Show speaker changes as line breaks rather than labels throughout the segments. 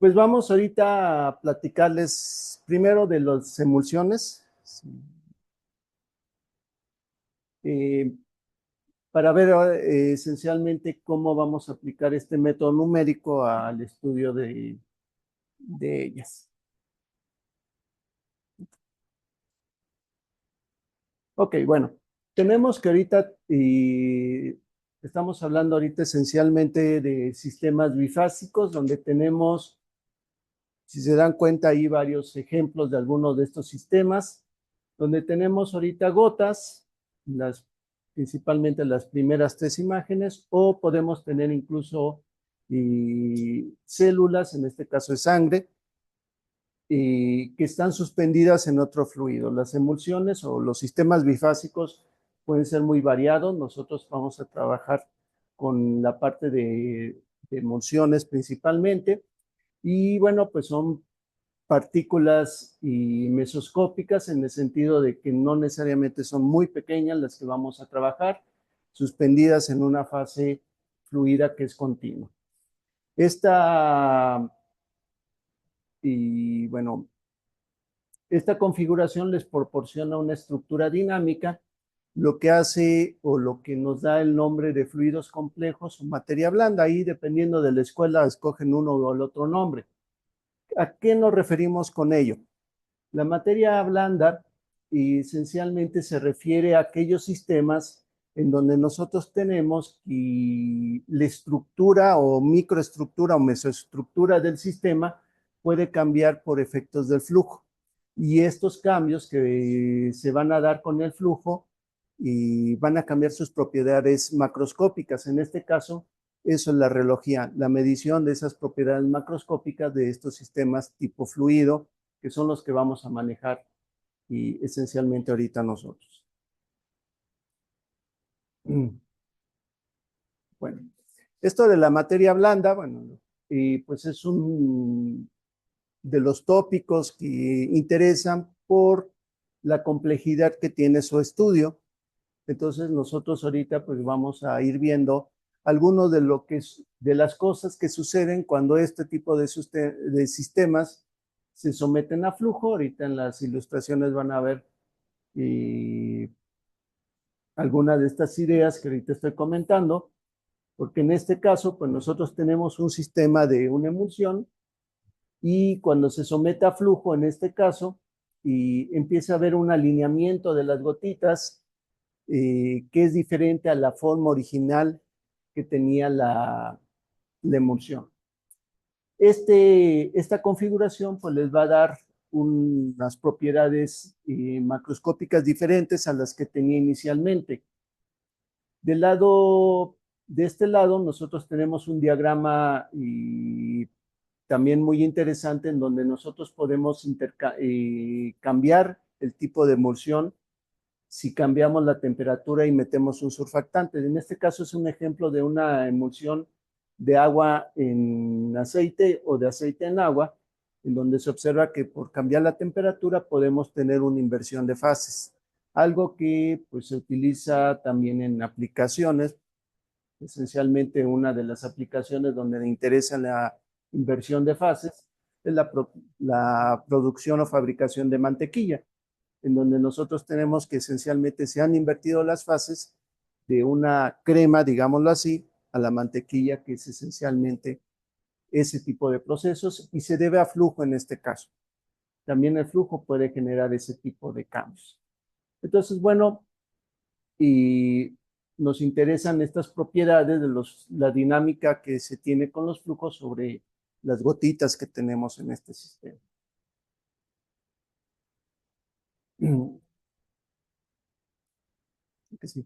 Pues vamos ahorita a platicarles primero de las emulsiones, sí, eh, para ver esencialmente cómo vamos a aplicar este método numérico al estudio de ellas. Ok, bueno, tenemos que ahorita, estamos hablando ahorita esencialmente de sistemas bifásicos, donde tenemos, si se dan cuenta, ahí varios ejemplos de algunos de estos sistemas, donde tenemos ahorita gotas, las, principalmente las primeras tres imágenes, o podemos tener incluso células, en este caso es sangre, que están suspendidas en otro fluido. Las emulsiones o los sistemas bifásicos pueden ser muy variados. Nosotros vamos a trabajar con la parte de emulsiones principalmente. Y bueno, pues son partículas y mesoscópicas en el sentido de que no necesariamente son muy pequeñas las que vamos a trabajar, suspendidas en una fase fluida que es continua. Esta, y bueno, esta configuración les proporciona una estructura dinámica, lo que hace o lo que nos da el nombre de fluidos complejos o materia blanda. Ahí, dependiendo de la escuela, escogen uno o el otro nombre. ¿A qué nos referimos con ello? La materia blanda esencialmente se refiere a aquellos sistemas en donde nosotros tenemos y la estructura o microestructura o mesoestructura del sistema puede cambiar por efectos del flujo. Y estos cambios que se van a dar con el flujo y van a cambiar sus propiedades macroscópicas. En este caso, eso es la reología, la medición de esas propiedades macroscópicas de estos sistemas tipo fluido, que son los que vamos a manejar y esencialmente ahorita nosotros. Bueno, esto de la materia blanda, bueno, pues es un de los tópicos que interesan por la complejidad que tiene su estudio. Entonces nosotros ahorita pues vamos a ir viendo algunos de lo que es, de las cosas que suceden cuando este tipo de sistemas se someten a flujo. Ahorita en las ilustraciones van a ver algunas de estas ideas que ahorita estoy comentando, porque en este caso pues nosotros tenemos un sistema de una emulsión y cuando se somete a flujo en este caso y empieza a haber un alineamiento de las gotitas que es diferente a la forma original que tenía la emulsión. Esta configuración pues les va a dar unas propiedades macroscópicas diferentes a las que tenía inicialmente. De este lado, nosotros tenemos un diagrama y también muy interesante en donde nosotros podemos cambiar el tipo de emulsión si cambiamos la temperatura y metemos un surfactante. En este caso es un ejemplo de una emulsión de agua en aceite o de aceite en agua, en donde se observa que por cambiar la temperatura podemos tener una inversión de fases. Algo que pues, se utiliza también en aplicaciones, esencialmente una de las aplicaciones donde me interesa la inversión de fases es la producción o fabricación de mantequilla, en donde nosotros tenemos que esencialmente se han invertido las fases de una crema, digámoslo así, a la mantequilla, que es esencialmente ese tipo de procesos y se debe a flujo en este caso. También el flujo puede generar ese tipo de cambios. Entonces, bueno, y nos interesan estas propiedades de la dinámica que se tiene con los flujos sobre las gotitas que tenemos en este sistema. Sí.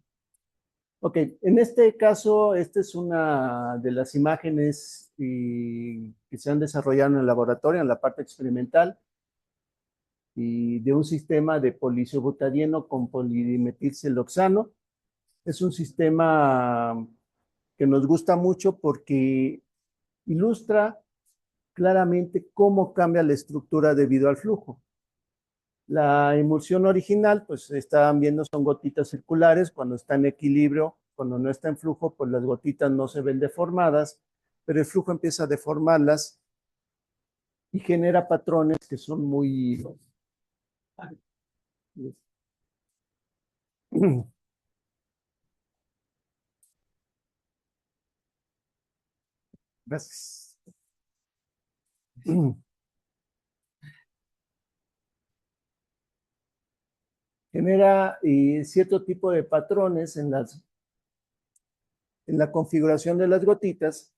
Ok, en este caso, esta es una de las imágenes que se han desarrollado en el laboratorio, en la parte experimental, y de un sistema de poliisobutadieno con polimetilsiloxano. Es un sistema que nos gusta mucho porque ilustra claramente cómo cambia la estructura debido al flujo. La emulsión original, pues estaban viendo, son gotitas circulares. Cuando está en equilibrio, cuando no está en flujo, pues las gotitas no se ven deformadas, pero el flujo empieza a deformarlas y genera patrones que son muy... Gracias. Genera cierto tipo de patrones en la configuración de las gotitas.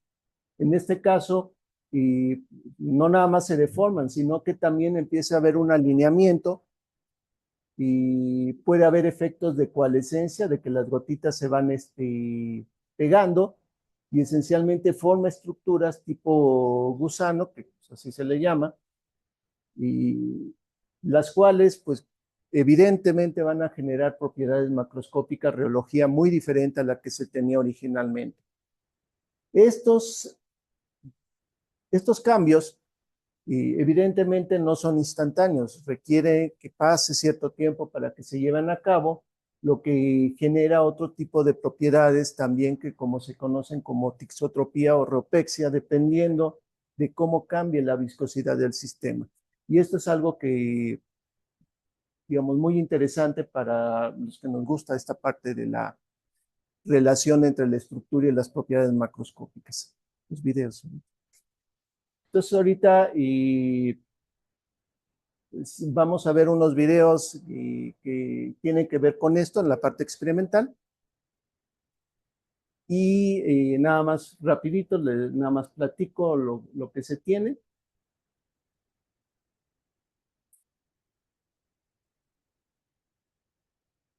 En este caso, y no nada más se deforman, sino que también empieza a haber un alineamiento y puede haber efectos de coalescencia, de que las gotitas se van pegando y esencialmente forma estructuras tipo gusano, que pues, así se le llama, y las cuales pues evidentemente van a generar propiedades macroscópicas, reología muy diferente a la que se tenía originalmente. Estos, estos cambios evidentemente no son instantáneos, requiere que pase cierto tiempo para que se lleven a cabo, lo que genera otro tipo de propiedades también que como se conocen como tixotropía o reopexia, dependiendo de cómo cambie la viscosidad del sistema. Y esto es algo que, digamos, muy interesante para los que nos gusta esta parte de la relación entre la estructura y las propiedades macroscópicas. Los videos. Entonces ahorita vamos a ver unos videos que tienen que ver con esto en la parte experimental. Y nada más rapidito, nada más platico lo que se tiene.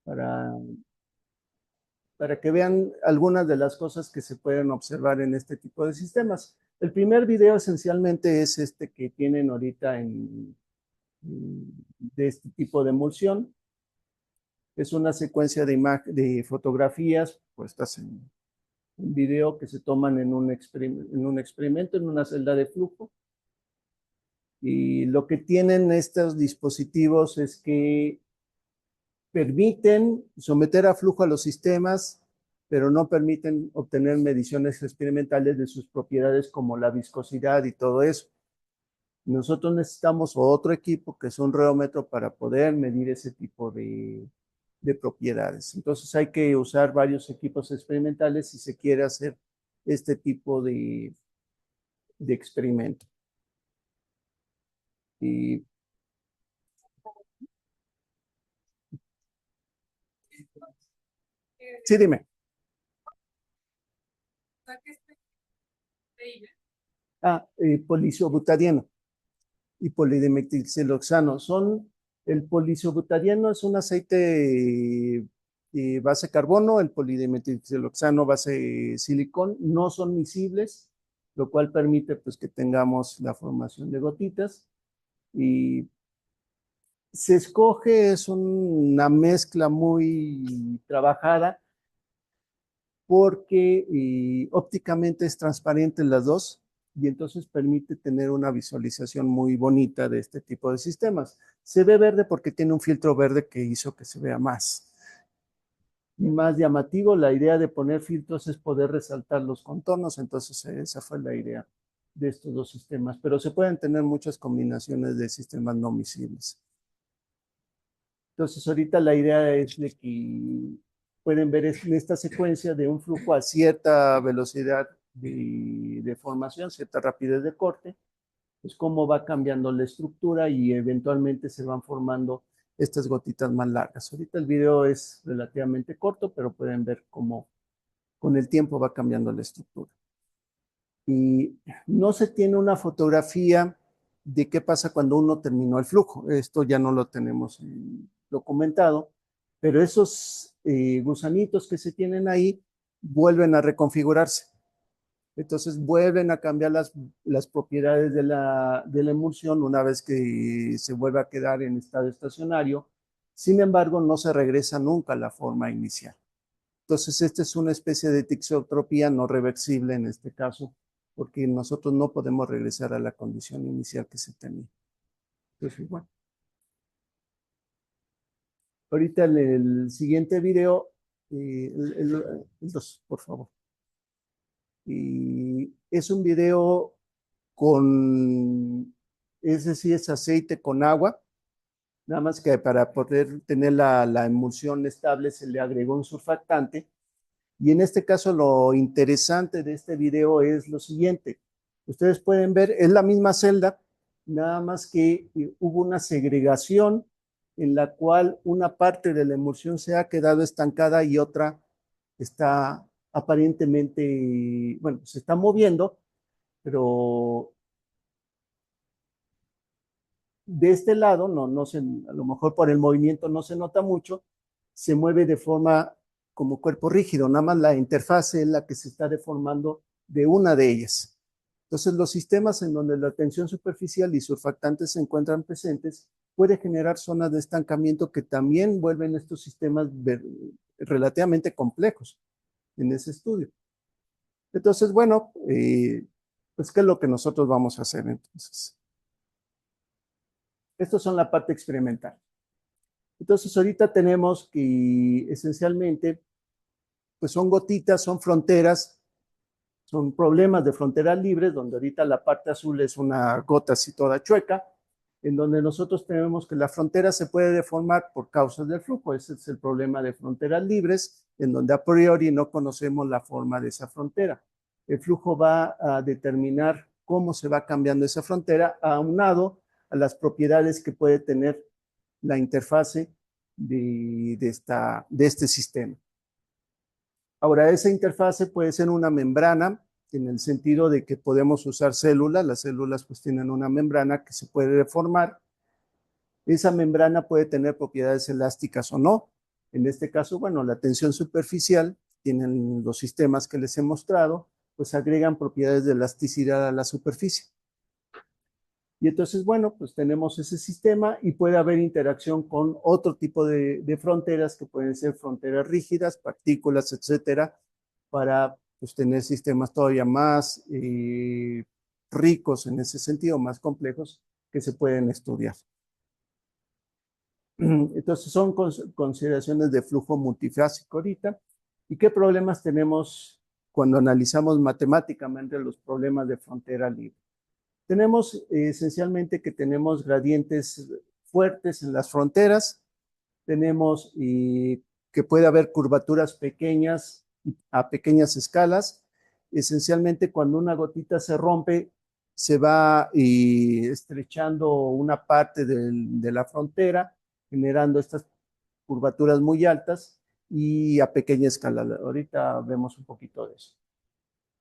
Para, para que vean algunas de las cosas que se pueden observar en este tipo de sistemas. El primer video esencialmente es este que tienen ahorita de este tipo de emulsión. Es una secuencia de fotografías puestas en un video que se toman en un experimento, en una celda de flujo. Y lo que tienen estos dispositivos es que permiten someter a flujo a los sistemas, pero no permiten obtener mediciones experimentales de sus propiedades como la viscosidad y todo eso. Nosotros necesitamos otro equipo que es un reómetro para poder medir ese tipo de propiedades. Entonces hay que usar varios equipos experimentales si se quiere hacer este tipo de experimento. Y sí, dime. Poliisobutadieno y polidimetilsiloxano. El poliisobutadieno es un aceite base carbono, el polidimetilsiloxano base silicón, no son miscibles, lo cual permite pues que tengamos la formación de gotitas y se escoge, es una mezcla muy trabajada porque ópticamente es transparente las dos y entonces permite tener una visualización muy bonita de este tipo de sistemas. Se ve verde porque tiene un filtro verde que hizo que se vea más llamativo. La idea de poner filtros es poder resaltar los contornos, entonces esa fue la idea de estos dos sistemas, pero se pueden tener muchas combinaciones de sistemas no miscibles. Entonces, ahorita la idea es de que pueden ver en esta secuencia de un flujo a cierta velocidad de formación, cierta rapidez de corte, pues cómo va cambiando la estructura y eventualmente se van formando estas gotitas más largas. Ahorita el video es relativamente corto, pero pueden ver cómo con el tiempo va cambiando la estructura. Y no se tiene una fotografía de qué pasa cuando uno terminó el flujo. Esto ya no lo tenemos documentado, pero esos gusanitos que se tienen ahí vuelven a reconfigurarse. Entonces vuelven a cambiar las propiedades de la emulsión una vez que se vuelve a quedar en estado estacionario. Sin embargo, no se regresa nunca a la forma inicial. Entonces, esta es una especie de tixotropía no reversible en este caso, porque nosotros no podemos regresar a la condición inicial que se tenía. Entonces, bueno, ahorita el siguiente video, el 2, por favor. Y es un video con ese sí es aceite con agua, nada más que para poder tener la emulsión estable se le agregó un surfactante. Y en este caso lo interesante de este video es lo siguiente. Ustedes pueden ver, es la misma celda, nada más que hubo una segregación en la cual una parte de la emulsión se ha quedado estancada y otra está aparentemente, bueno, se está moviendo, pero de este lado, no se, a lo mejor por el movimiento no se nota mucho, se mueve de forma como cuerpo rígido, nada más la interfase es la que se está deformando de una de ellas. Entonces, los sistemas en donde la tensión superficial y surfactantes se encuentran presentes puede generar zonas de estancamiento que también vuelven estos sistemas relativamente complejos en ese estudio. Entonces, bueno, pues, ¿qué es lo que nosotros vamos a hacer entonces? Estos son la parte experimental. Entonces, ahorita tenemos que esencialmente, pues son gotitas, son fronteras, son problemas de fronteras libres, donde ahorita la parte azul es una gota así toda chueca, en donde nosotros tenemos que la frontera se puede deformar por causas del flujo. Ese es el problema de fronteras libres, en donde a priori no conocemos la forma de esa frontera. El flujo va a determinar cómo se va cambiando esa frontera, aunado a las propiedades que puede tener la interfase de este sistema. Ahora, esa interfase puede ser una membrana, en el sentido de que podemos usar células. Las células pues tienen una membrana que se puede deformar. Esa membrana puede tener propiedades elásticas o no. En este caso, bueno, la tensión superficial, tienen los sistemas que les he mostrado, pues agregan propiedades de elasticidad a la superficie. Y entonces, bueno, pues tenemos ese sistema y puede haber interacción con otro tipo de fronteras que pueden ser fronteras rígidas, partículas, etcétera, para pues, tener sistemas todavía más ricos en ese sentido, más complejos que se pueden estudiar. Entonces, son consideraciones de flujo multifásico ahorita. ¿Y qué problemas tenemos cuando analizamos matemáticamente los problemas de frontera libre? Tenemos esencialmente que tenemos gradientes fuertes en las fronteras, tenemos que puede haber curvaturas pequeñas a pequeñas escalas. Esencialmente, cuando una gotita se rompe, se va estrechando una parte de la frontera, generando estas curvaturas muy altas y a pequeña escala. Ahorita vemos un poquito de eso.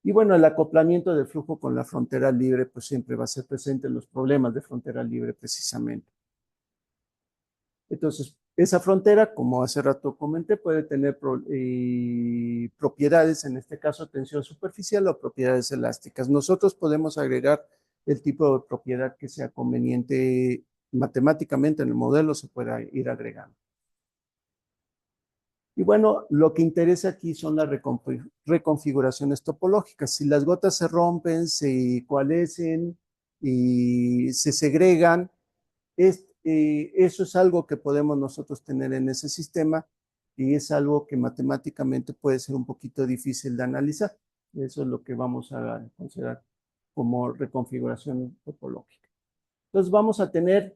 Y bueno, el acoplamiento del flujo con la frontera libre, pues siempre va a ser presente en los problemas de frontera libre precisamente. Entonces, esa frontera, como hace rato comenté, puede tener propiedades, en este caso tensión superficial o propiedades elásticas. Nosotros podemos agregar el tipo de propiedad que sea conveniente matemáticamente en el modelo, se pueda ir agregando. Y bueno, lo que interesa aquí son las reconfiguraciones topológicas. Si las gotas se rompen, se coalescen y se segregan, eso es algo que podemos nosotros tener en ese sistema y es algo que matemáticamente puede ser un poquito difícil de analizar. Eso es lo que vamos a considerar como reconfiguración topológica. Entonces vamos a tener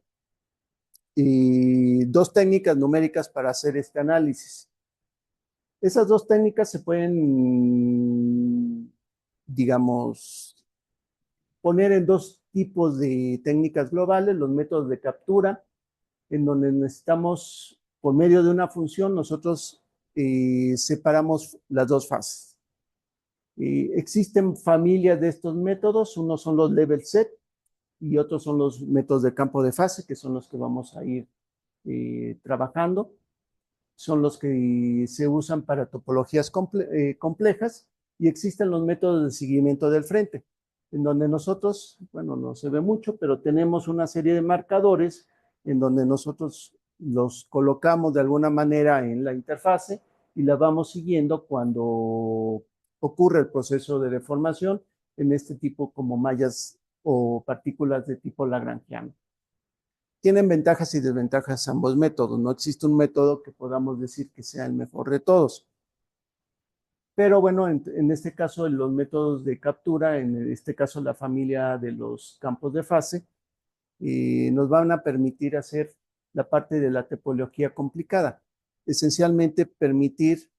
dos técnicas numéricas para hacer este análisis. Esas dos técnicas se pueden, digamos, poner en dos tipos de técnicas globales: los métodos de captura, en donde necesitamos, por medio de una función, nosotros separamos las dos fases. Existen familias de estos métodos, unos son los level set y otros son los métodos de campo de fase, que son los que vamos a ir trabajando. Son los que se usan para topologías complejas, y existen los métodos de seguimiento del frente, en donde nosotros, bueno, no se ve mucho, pero tenemos una serie de marcadores en donde nosotros los colocamos de alguna manera en la interfase y la vamos siguiendo cuando ocurre el proceso de deformación en este tipo como mallas o partículas de tipo lagrangiano. Tienen ventajas y desventajas ambos métodos. No existe un método que podamos decir que sea el mejor de todos. Pero bueno, en este caso, los métodos de captura, en este caso la familia de los campos de fase, nos van a permitir hacer la parte de la topología complicada. Esencialmente permitir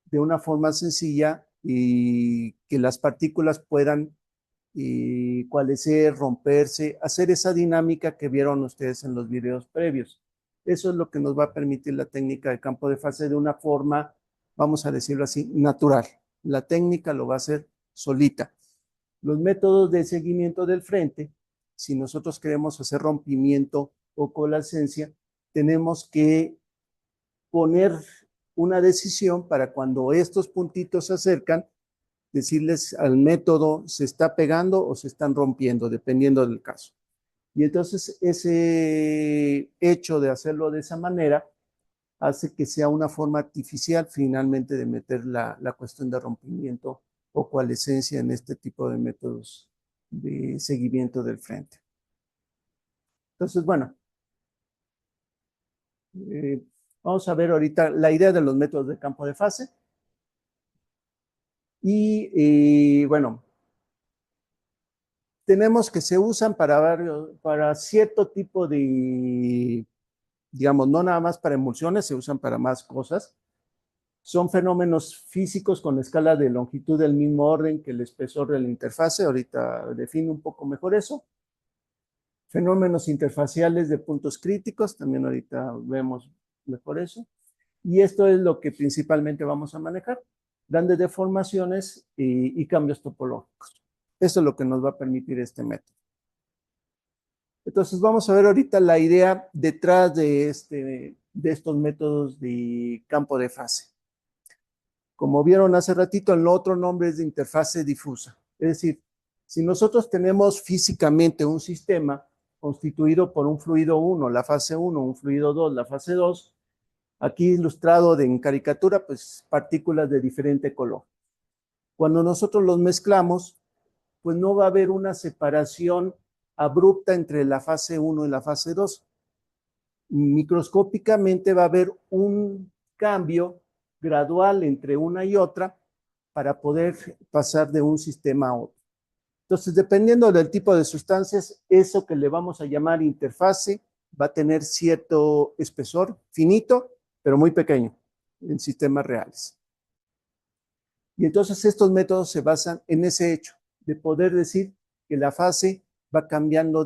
de una forma sencilla que las partículas puedan coalescer, romperse, hacer esa dinámica que vieron ustedes en los videos previos. Eso es lo que nos va a permitir la técnica de campo de fase de una forma, vamos a decirlo así, natural. La técnica lo va a hacer solita. Los métodos de seguimiento del frente, si nosotros queremos hacer rompimiento o coalescencia, tenemos que poner una decisión para cuando estos puntitos se acercan, decirles al método se está pegando o se están rompiendo, dependiendo del caso. Y entonces ese hecho de hacerlo de esa manera hace que sea una forma artificial finalmente de meter la cuestión de rompimiento o coalescencia en este tipo de métodos de seguimiento del frente. Entonces, bueno, vamos a ver ahorita la idea de los métodos de campo de fase. Y bueno, tenemos que se usan para cierto tipo de, digamos, no nada más para emulsiones, se usan para más cosas. Son fenómenos físicos con escala de longitud del mismo orden que el espesor de la interfase. Ahorita defino un poco mejor eso. Fenómenos interfaciales de puntos críticos, también ahorita vemos mejor eso. Y esto es lo que principalmente vamos a manejar, grandes deformaciones y cambios topológicos. Eso es lo que nos va a permitir este método. Entonces vamos a ver ahorita la idea detrás de estos métodos de campo de fase. Como vieron hace ratito, el otro nombre es de interfase difusa. Es decir, si nosotros tenemos físicamente un sistema constituido por un fluido 1, la fase 1, un fluido 2, la fase 2, aquí ilustrado en caricatura, pues partículas de diferente color. Cuando nosotros los mezclamos, pues no va a haber una separación abrupta entre la fase 1 y la fase 2. Microscópicamente va a haber un cambio gradual entre una y otra para poder pasar de un sistema a otro. Entonces, dependiendo del tipo de sustancias, eso que le vamos a llamar interfase va a tener cierto espesor finito, pero muy pequeño en sistemas reales. Y entonces estos métodos se basan en ese hecho, de poder decir que la fase va cambiando,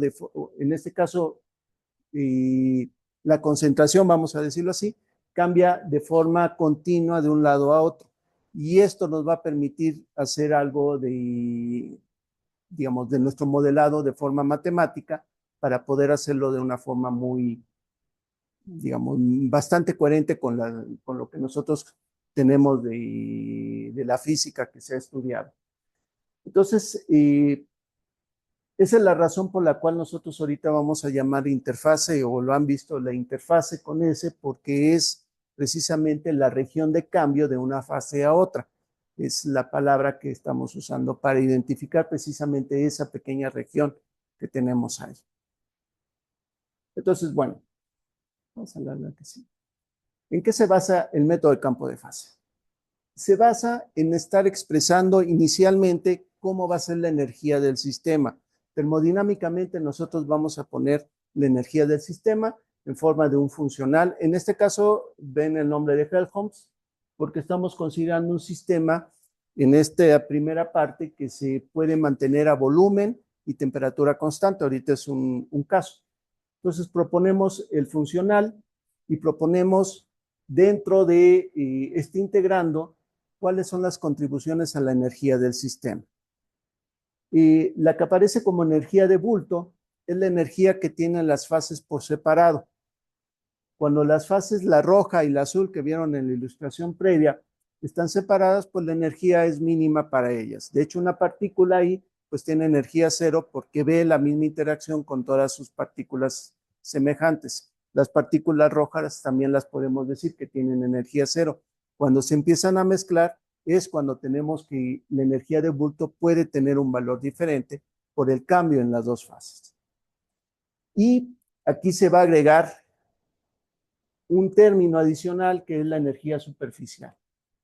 en este caso, la concentración, vamos a decirlo así, cambia de forma continua de un lado a otro. Y esto nos va a permitir hacer algo de, digamos, de nuestro modelado de forma matemática para poder hacerlo de una forma muy, digamos, bastante coherente con lo que nosotros tenemos de la física que se ha estudiado. Entonces, esa es la razón por la cual nosotros ahorita vamos a llamar interfase, o lo han visto la interfase con S, porque es precisamente la región de cambio de una fase a otra. Es la palabra que estamos usando para identificar precisamente esa pequeña región que tenemos ahí. Entonces, bueno, vamos a hablar de que sí. ¿En qué se basa el método de campo de fase? Se basa en estar expresando inicialmente cómo va a ser la energía del sistema. Termodinámicamente nosotros vamos a poner la energía del sistema en forma de un funcional. En este caso ven el nombre de Helmholtz porque estamos considerando un sistema en esta primera parte que se puede mantener a volumen y temperatura constante. Ahorita es un caso. Entonces proponemos el funcional y proponemos dentro de este integrando cuáles son las contribuciones a la energía del sistema. La que aparece como energía de bulto es la energía que tienen las fases por separado. Cuando las fases, la roja y la azul que vieron en la ilustración previa, están separadas, pues la energía es mínima para ellas. De hecho, una partícula ahí, pues tiene energía cero porque ve la misma interacción con todas sus partículas semejantes. Las partículas rojas también las podemos decir que tienen energía cero. Cuando se empiezan a mezclar, es cuando tenemos que la energía de bulto puede tener un valor diferente por el cambio en las dos fases. Y aquí se va a agregar un término adicional que es la energía superficial.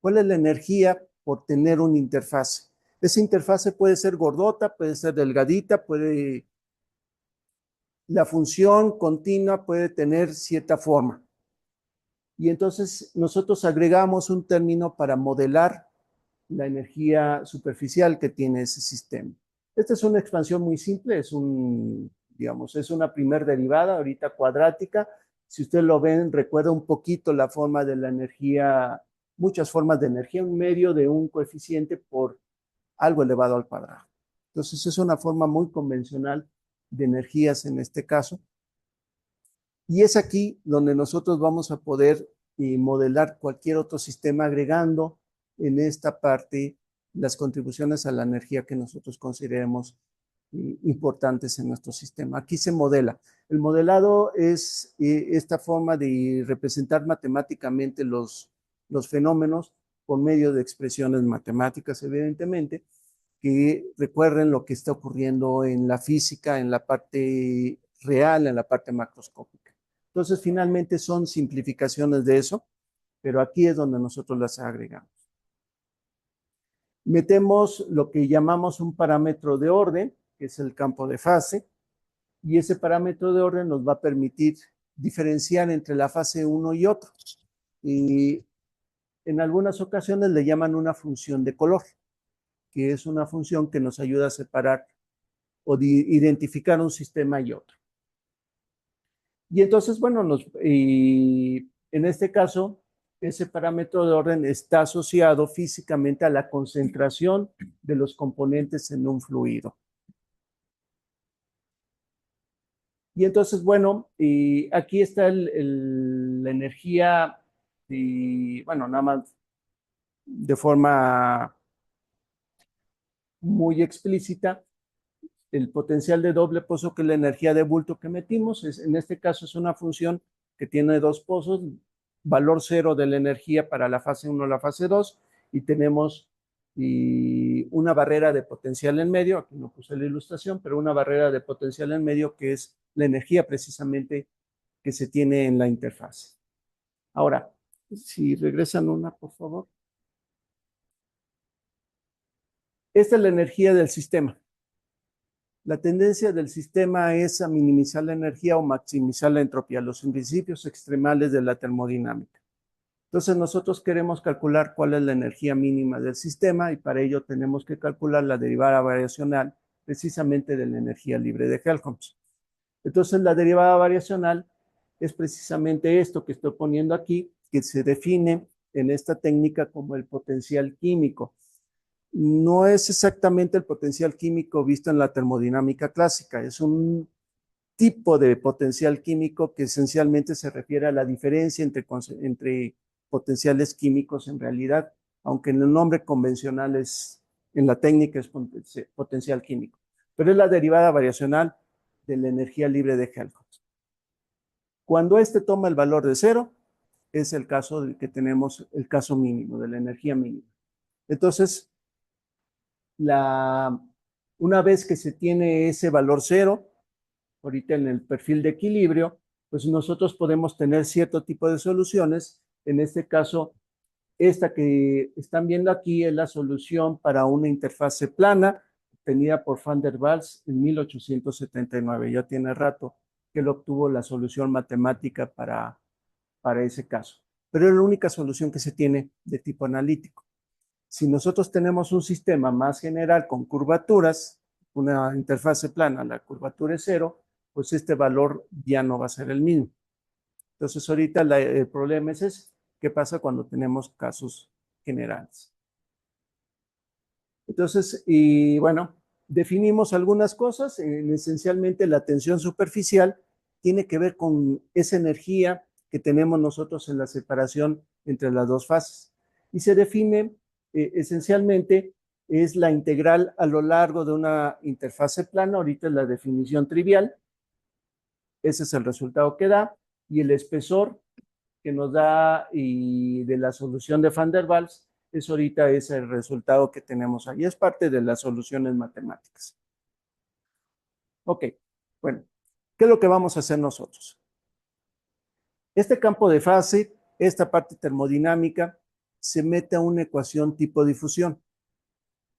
¿Cuál es la energía por tener una interfase? Esa interfase puede ser gordota, puede ser delgadita, puede la función continua puede tener cierta forma. Y entonces nosotros agregamos un término para modelar la energía superficial que tiene ese sistema. Esta es una expansión muy simple, digamos, es una primer derivada, ahorita cuadrática. Si ustedes lo ven, recuerda un poquito la forma de la energía, muchas formas de energía, un medio de un coeficiente por algo elevado al cuadrado. Entonces es una forma muy convencional de energías en este caso. Y es aquí donde nosotros vamos a poder modelar cualquier otro sistema agregando en esta parte las contribuciones a la energía que nosotros consideremos importantes en nuestro sistema. Aquí se modela. El modelado es esta forma de representar matemáticamente los fenómenos por medio de expresiones matemáticas, evidentemente, que recuerden lo que está ocurriendo en la física, en la parte real, en la parte macroscópica. Entonces, finalmente son simplificaciones de eso, pero aquí es donde nosotros las agregamos. Metemos lo que llamamos un parámetro de orden, que es el campo de fase, y ese parámetro de orden nos va a permitir diferenciar entre la fase 1 y otro. Y en algunas ocasiones le llaman una función de color, que es una función que nos ayuda a separar o identificar un sistema y otro. Y entonces, bueno, en este caso, ese parámetro de orden está asociado físicamente a la concentración de los componentes en un fluido. Y entonces, bueno, y aquí está la energía, y bueno, nada más de forma muy explícita, el potencial de doble pozo, que es la energía de bulto que metimos. En este caso es una función que tiene dos pozos, valor cero de la energía para la fase 1 y la fase 2, y tenemos una barrera de potencial en medio, aquí no puse la ilustración, pero una barrera de potencial en medio que es la energía precisamente que se tiene en la interfase. Ahora, si regresan una, por favor. Esta es la energía del sistema. La tendencia del sistema es a minimizar la energía o maximizar la entropía, los principios extremales de la termodinámica. Entonces nosotros queremos calcular cuál es la energía mínima del sistema y para ello tenemos que calcular la derivada variacional precisamente de la energía libre de Helmholtz. Entonces la derivada variacional es precisamente esto que estoy poniendo aquí, que se define en esta técnica como el potencial químico. No es exactamente el potencial químico visto en la termodinámica clásica, es un tipo de potencial químico que esencialmente se refiere a la diferencia entre potenciales químicos en realidad, aunque en el nombre convencional en la técnica es potencial químico, pero es la derivada variacional de la energía libre de Helmholtz. Cuando este toma el valor de cero, es el caso de que tenemos el caso mínimo, de la energía mínima. Entonces, una vez que se tiene ese valor cero, ahorita en el perfil de equilibrio, pues nosotros podemos tener cierto tipo de soluciones. En este caso, esta que están viendo aquí es la solución para una interfase plana obtenida por Van der Waals en 1879. Ya tiene rato que él obtuvo la solución matemática para ese caso. Pero es la única solución que se tiene de tipo analítico. Si nosotros tenemos un sistema más general con curvaturas, una interfase plana, la curvatura es cero, pues este valor ya no va a ser el mismo. Entonces ahorita el problema es ese. ¿Qué pasa cuando tenemos casos generales? Entonces, y bueno, definimos algunas cosas. Esencialmente la tensión superficial tiene que ver con esa energía que tenemos nosotros en la separación entre las dos fases. Y se define esencialmente es la integral a lo largo de una interfase plana. Ahorita es la definición trivial. Ese es el resultado que da. Y el espesor que nos da y de la solución de Van der Waals es ahorita ese el resultado que tenemos ahí. Es parte de las soluciones matemáticas. Ok, bueno, ¿qué es lo que vamos a hacer nosotros? Este campo de fase, esta parte termodinámica, se mete a una ecuación tipo difusión.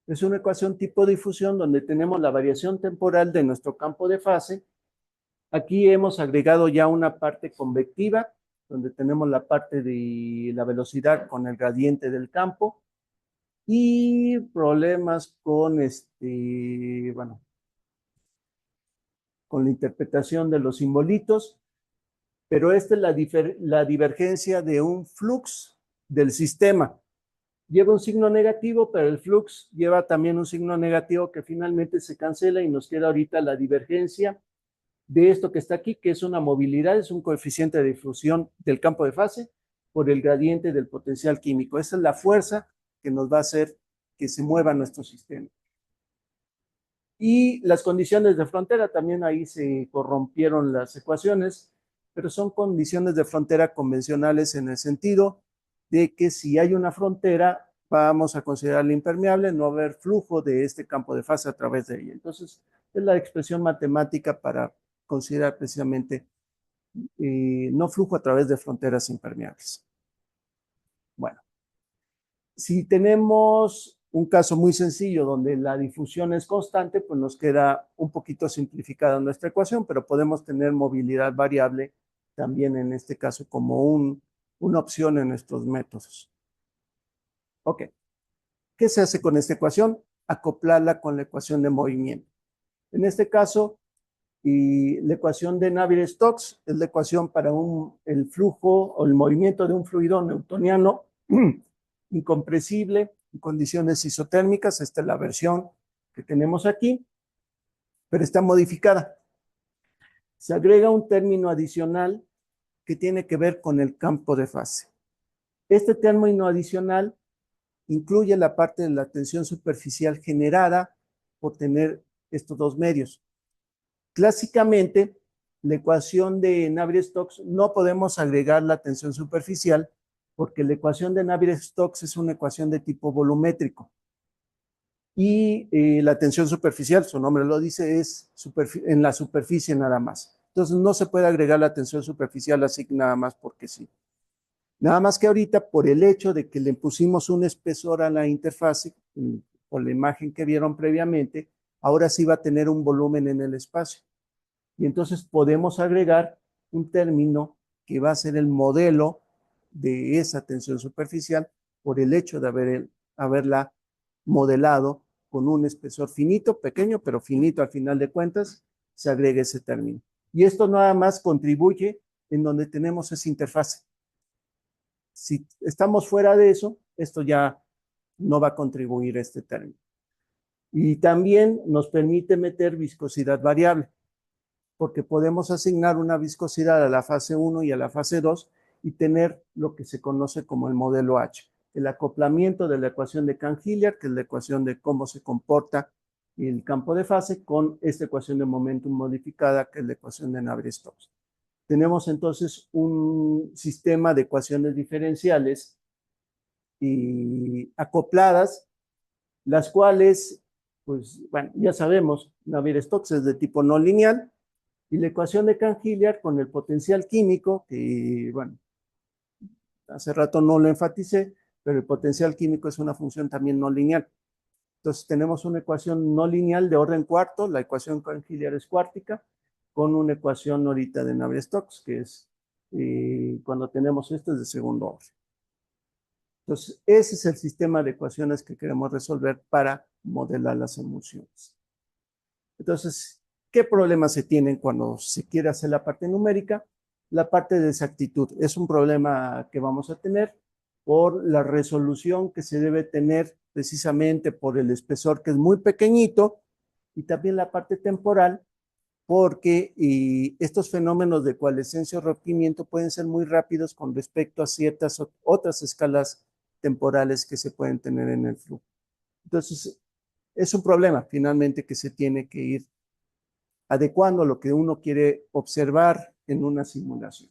Es una ecuación tipo difusión donde tenemos la variación temporal de nuestro campo de fase Aquí hemos agregado ya una parte convectiva, donde tenemos la parte de la velocidad con el gradiente del campo y problemas con bueno, con la interpretación de los simbolitos, pero esta es la divergencia de un flux del sistema. Lleva un signo negativo, pero el flux lleva también un signo negativo que finalmente se cancela y nos queda ahorita la divergencia de esto que está aquí, que es una movilidad, es un coeficiente de difusión del campo de fase por el gradiente del potencial químico. Esa es la fuerza que nos va a hacer que se mueva nuestro sistema. Y las condiciones de frontera, también ahí se corrompieron las ecuaciones, pero son condiciones de frontera convencionales en el sentido de que si hay una frontera, vamos a considerarla impermeable, no haber flujo de este campo de fase a través de ella. Entonces, es la expresión matemática para considerar precisamente no flujo a través de fronteras impermeables. Bueno, si tenemos un caso muy sencillo donde la difusión es constante, pues nos queda un poquito simplificada nuestra ecuación, pero podemos tener movilidad variable también en este caso como una opción en nuestros métodos. Ok, ¿qué se hace con esta ecuación? Acoplarla con la ecuación de movimiento. En este caso, y la ecuación de Navier-Stokes es la ecuación para el flujo o el movimiento de un fluido newtoniano incompresible en condiciones isotérmicas. Esta es la versión que tenemos aquí, pero está modificada. Se agrega un término adicional que tiene que ver con el campo de fase. Este término adicional incluye la parte de la tensión superficial generada por tener estos dos medios. Clásicamente, la ecuación de Navier-Stokes no podemos agregar la tensión superficial porque la ecuación de Navier-Stokes es una ecuación de tipo volumétrico. Y la tensión superficial, su nombre lo dice, es en la superficie nada más. Entonces no se puede agregar la tensión superficial así nada más porque sí. Nada más que ahorita por el hecho de que le pusimos un espesor a la interfase, por la imagen que vieron previamente, ahora sí va a tener un volumen en el espacio. Y entonces podemos agregar un término que va a ser el modelo de esa tensión superficial por el hecho de haberla modelado con un espesor finito, pequeño, pero finito al final de cuentas, se agrega ese término. Y esto nada más contribuye en donde tenemos esa interfase. Si estamos fuera de eso, esto ya no va a contribuir a este término. Y también nos permite meter viscosidad variable, porque podemos asignar una viscosidad a la fase 1 y a la fase 2 y tener lo que se conoce como el modelo H, el acoplamiento de la ecuación de Canhilliard, que es la ecuación de cómo se comporta el campo de fase, con esta ecuación de momentum modificada, que es la ecuación de Navier-Stokes. Tenemos entonces un sistema de ecuaciones diferenciales y acopladas, las cuales, pues, bueno, ya sabemos, Navier-Stokes es de tipo no lineal, y la ecuación de Canhilliard con el potencial químico, que, bueno, hace rato no lo enfaticé, pero el potencial químico es una función también no lineal. Entonces tenemos una ecuación no lineal de orden cuarto, la ecuación Canhilliard es cuártica, con una ecuación ahorita de Navier-Stokes, que es cuando tenemos esto es de segundo orden. Entonces, ese es el sistema de ecuaciones que queremos resolver para modelar las emulsiones. Entonces, ¿qué problemas se tienen cuando se quiere hacer la parte numérica? La parte de exactitud es un problema que vamos a tener por la resolución que se debe tener precisamente por el espesor que es muy pequeñito y también la parte temporal porque estos fenómenos de coalescencia o rompimiento pueden ser muy rápidos con respecto a ciertas otras escalas temporales que se pueden tener en el flujo. Entonces, es un problema finalmente que se tiene que ir adecuando lo que uno quiere observar en una simulación.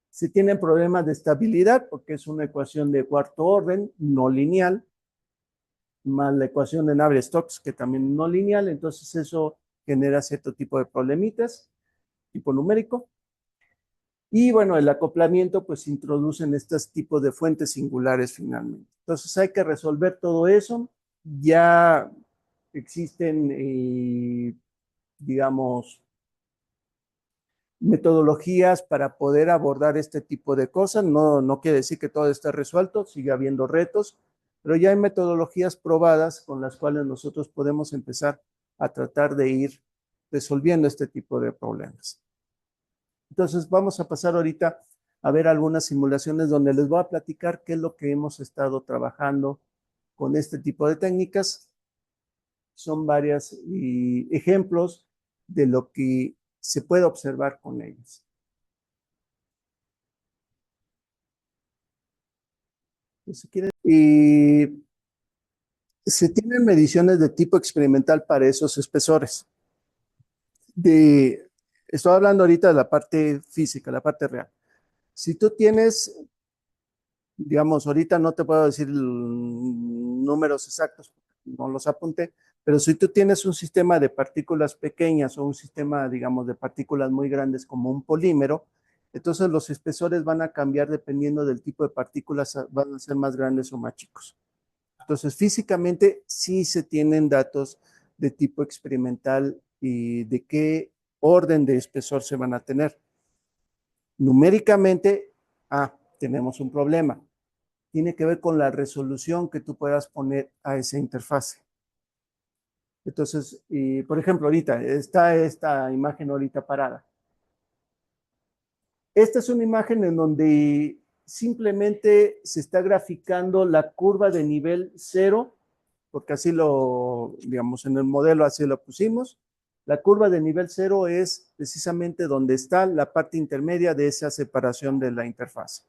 Se tienen problemas de estabilidad porque es una ecuación de cuarto orden, no lineal, más la ecuación de Navier-Stokes, que también no lineal, entonces eso genera cierto tipo de problemitas, tipo numérico. Y bueno, el acoplamiento pues introducen estos tipos de fuentes singulares finalmente. Entonces hay que resolver todo eso. Ya existen, digamos, metodologías para poder abordar este tipo de cosas. No, no quiere decir que todo esté resuelto, sigue habiendo retos, pero ya hay metodologías probadas con las cuales nosotros podemos empezar a tratar de ir resolviendo este tipo de problemas. Entonces, vamos a pasar ahorita a ver algunas simulaciones donde les voy a platicar qué es lo que hemos estado trabajando con este tipo de técnicas. Son varios ejemplos de lo que se puede observar con ellos. Si quieren, y se tienen mediciones de tipo experimental para esos espesores. De, estoy hablando ahorita de la parte física, la parte real. Si tú tienes, digamos, ahorita no te puedo decir números exactos, no los apunté, pero si tú tienes un sistema de partículas pequeñas o un sistema, digamos, de partículas muy grandes como un polímero, entonces los espesores van a cambiar dependiendo del tipo de partículas, van a ser más grandes o más chicos. Entonces, físicamente sí se tienen datos de tipo experimental y de qué orden de espesor se van a tener. Numéricamente, tenemos un problema. Tiene que ver con la resolución que tú puedas poner a esa interfase. Entonces, por ejemplo, ahorita está esta imagen ahorita parada. Esta es una imagen en donde simplemente se está graficando la curva de nivel cero, porque así lo, digamos, en el modelo así lo pusimos. La curva de nivel cero es precisamente donde está la parte intermedia de esa separación de la interfaz.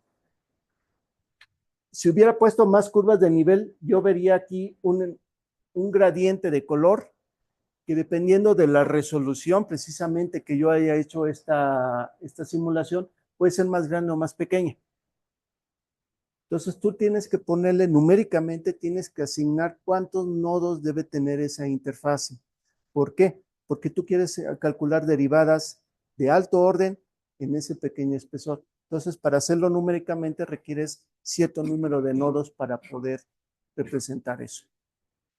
Si hubiera puesto más curvas de nivel, yo vería aquí un gradiente de color que dependiendo de la resolución precisamente que yo haya hecho esta simulación, puede ser más grande o más pequeña. Entonces tú tienes que ponerle numéricamente, tienes que asignar cuántos nodos debe tener esa interfase. ¿Por qué? Porque tú quieres calcular derivadas de alto orden en ese pequeño espesor. Entonces, para hacerlo numéricamente requieres cierto número de nodos para poder representar eso.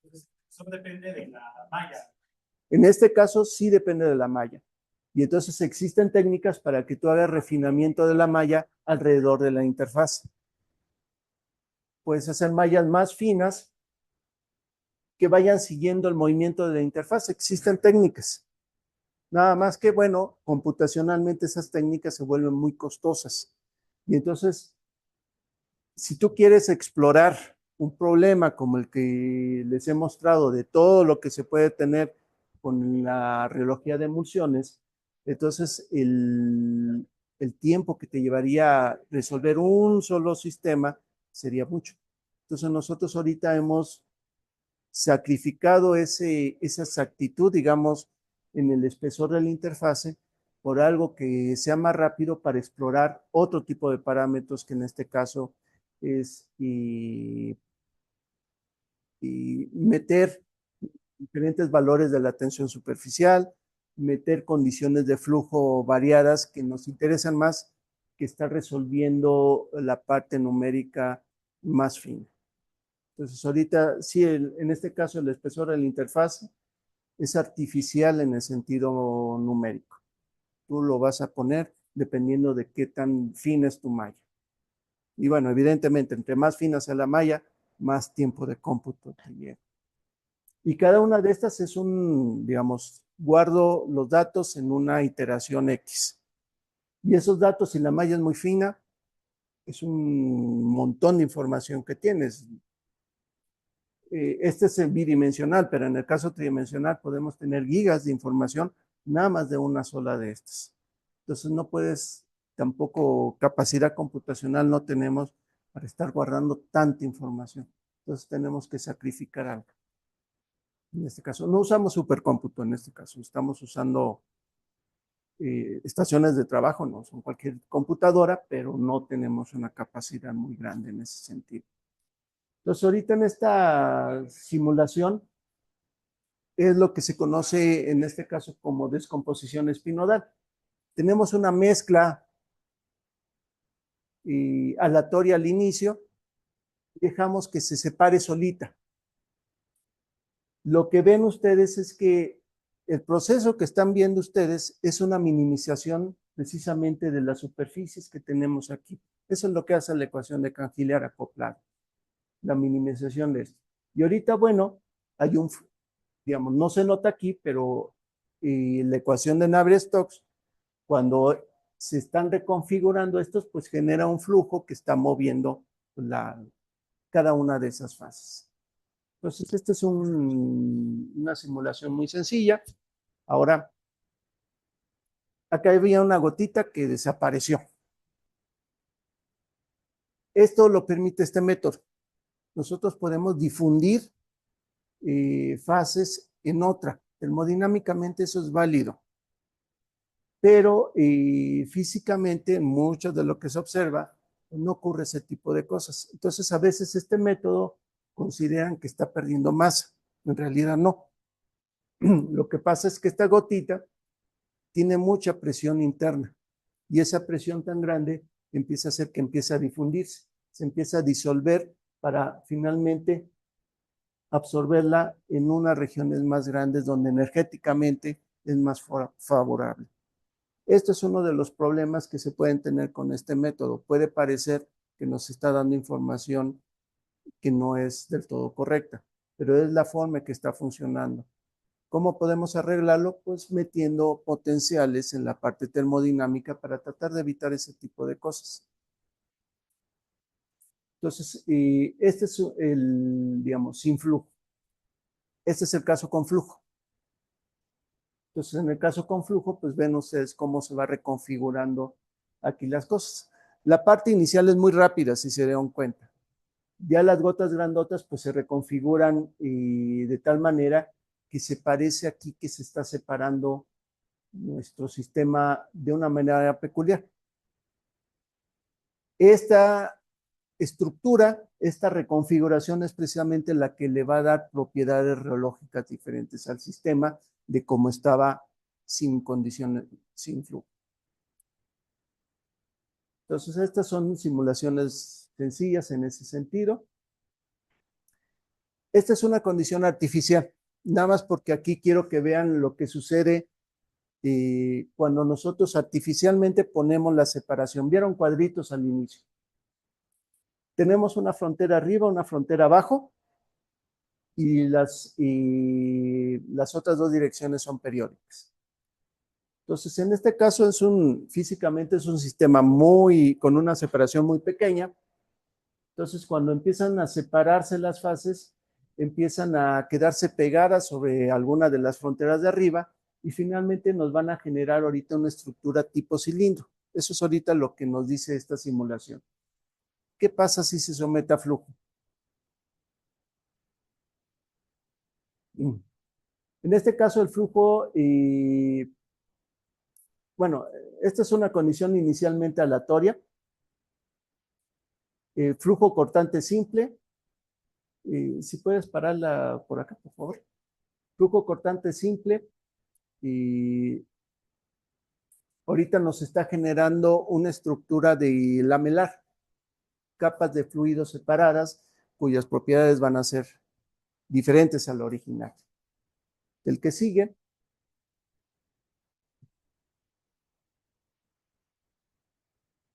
Eso depende de la malla.
En este caso, sí depende de la malla. Y entonces existen técnicas para que tú hagas refinamiento de la malla alrededor de la interfaz. Puedes hacer mallas más finas que vayan siguiendo el movimiento de la interfaz. Existen técnicas. Nada más que, bueno, computacionalmente esas técnicas se vuelven muy costosas. Y entonces, si tú quieres explorar un problema como el que les he mostrado de todo lo que se puede tener con la reología de emulsiones, entonces el tiempo que te llevaría resolver un solo sistema sería mucho. Entonces nosotros ahorita hemos sacrificado esa exactitud, digamos, en el espesor de la interfase por algo que sea más rápido para explorar otro tipo de parámetros que en este caso es y meter diferentes valores de la tensión superficial, meter condiciones de flujo variadas que nos interesan más que estar resolviendo la parte numérica más fina. Entonces, ahorita sí, en este caso el espesor de la interfaz es artificial en el sentido numérico. Tú lo vas a poner dependiendo de qué tan fina es tu malla. Y bueno, evidentemente, entre más fina sea la malla, más tiempo de cómputo te lleva. Y cada una de estas es digamos, guardo los datos en una iteración X. Y esos datos, si la malla es muy fina, es un montón de información que tienes. Este es bidimensional, pero en el caso tridimensional podemos tener gigas de información nada más de una sola de estas. Entonces no puedes, tampoco capacidad computacional no tenemos para estar guardando tanta información. Entonces tenemos que sacrificar algo. En este caso, no usamos supercómputo en este caso, estamos usando estaciones de trabajo, no son cualquier computadora, pero no tenemos una capacidad muy grande en ese sentido. Entonces, ahorita en esta simulación es lo que se conoce en este caso como descomposición espinodal. Tenemos una mezcla aleatoria al inicio, dejamos que se separe solita. Lo que ven ustedes es que el proceso que están viendo ustedes es una minimización precisamente de las superficies que tenemos aquí. Eso es lo que hace la ecuación de Cangigliar acoplado, la minimización de esto. Y ahorita, bueno, hay un, digamos, no se nota aquí, pero la ecuación de Navier-Stokes, cuando se están reconfigurando estos, pues genera un flujo que está moviendo cada una de esas fases. Entonces, esta es una simulación muy sencilla. Ahora, acá había una gotita que desapareció. Esto lo permite este método. Nosotros podemos difundir fases en otra. Termodinámicamente eso es válido. Pero físicamente, mucho de lo que se observa, no ocurre ese tipo de cosas. Entonces, a veces este método consideran que está perdiendo masa. En realidad no. Lo que pasa es que esta gotita tiene mucha presión interna y esa presión tan grande empieza a hacer que empiece a difundirse, se empieza a disolver para finalmente absorberla en unas regiones más grandes donde energéticamente es más favorable. Esto es uno de los problemas que se pueden tener con este método. Puede parecer que nos está dando información que no es del todo correcta, pero es la forma que está funcionando. ¿Cómo podemos arreglarlo? Pues metiendo potenciales en la parte termodinámica para tratar de evitar ese tipo de cosas. Entonces, este es el, digamos, sin flujo. Este es el caso con flujo. Entonces, en el caso con flujo, pues ven ustedes cómo se va reconfigurando aquí las cosas. La parte inicial es muy rápida, si se dan cuenta. Ya las gotas grandotas, pues se reconfiguran de tal manera que se parece aquí que se está separando nuestro sistema de una manera peculiar. Esta estructura, esta reconfiguración es precisamente la que le va a dar propiedades reológicas diferentes al sistema de cómo estaba sin condiciones, sin flujo. Entonces, estas son simulaciones sencillas en ese sentido. Esta es una condición artificial, nada más porque aquí quiero que vean lo que sucede cuando nosotros artificialmente ponemos la separación. ¿Vieron cuadritos al inicio? Tenemos una frontera arriba, una frontera abajo, y las otras dos direcciones son periódicas. Entonces, en este caso físicamente es un sistema con una separación muy pequeña. Entonces, cuando empiezan a separarse las fases, empiezan a quedarse pegadas sobre alguna de las fronteras de arriba y finalmente nos van a generar ahorita una estructura tipo cilindro. Eso es ahorita lo que nos dice esta simulación. ¿Qué pasa si se somete a flujo? En este caso, el flujo, bueno, esta es una condición inicialmente aleatoria. Flujo cortante simple. Si puedes pararla por acá, por favor. Flujo cortante simple. Y ahorita nos está generando una estructura de lamelar, capas de fluidos separadas, cuyas propiedades van a ser diferentes al original. El que sigue.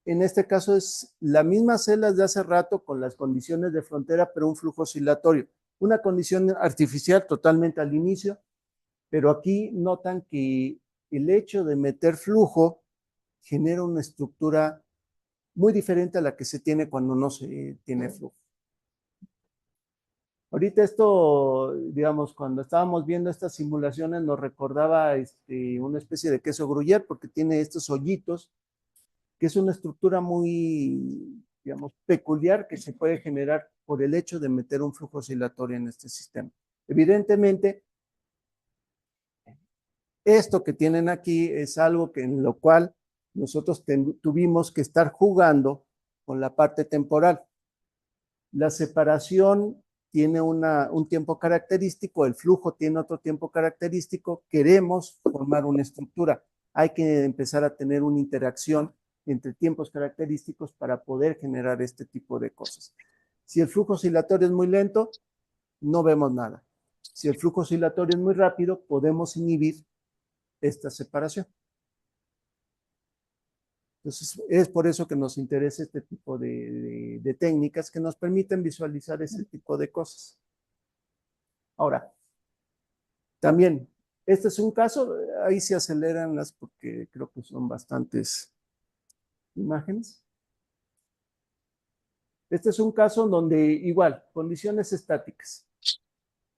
En este caso es la misma celdas de hace rato con las condiciones de frontera, pero un flujo oscilatorio. Una condición artificial totalmente al inicio, pero aquí notan que el hecho de meter flujo genera una estructura muy diferente a la que se tiene cuando no se tiene flujo. Ahorita esto, digamos, cuando estábamos viendo estas simulaciones nos recordaba una especie de queso gruyère porque tiene estos hoyitos, que es una estructura muy, digamos, peculiar que se puede generar por el hecho de meter un flujo oscilatorio en este sistema. Evidentemente, esto que tienen aquí es algo en lo cual nosotros tuvimos que estar jugando con la parte temporal. La separación tiene un tiempo característico, el flujo tiene otro tiempo característico, queremos formar una estructura. Hay que empezar a tener una interacción entre tiempos característicos para poder generar este tipo de cosas. Si el flujo oscilatorio es muy lento, no vemos nada. Si el flujo oscilatorio es muy rápido, podemos inhibir esta separación. Entonces, es por eso que nos interesa este tipo de técnicas que nos permiten visualizar ese tipo de cosas. Ahora, también, este es un caso, ahí se aceleran las porque creo que son bastantes imágenes. Este es un caso donde igual, condiciones estáticas.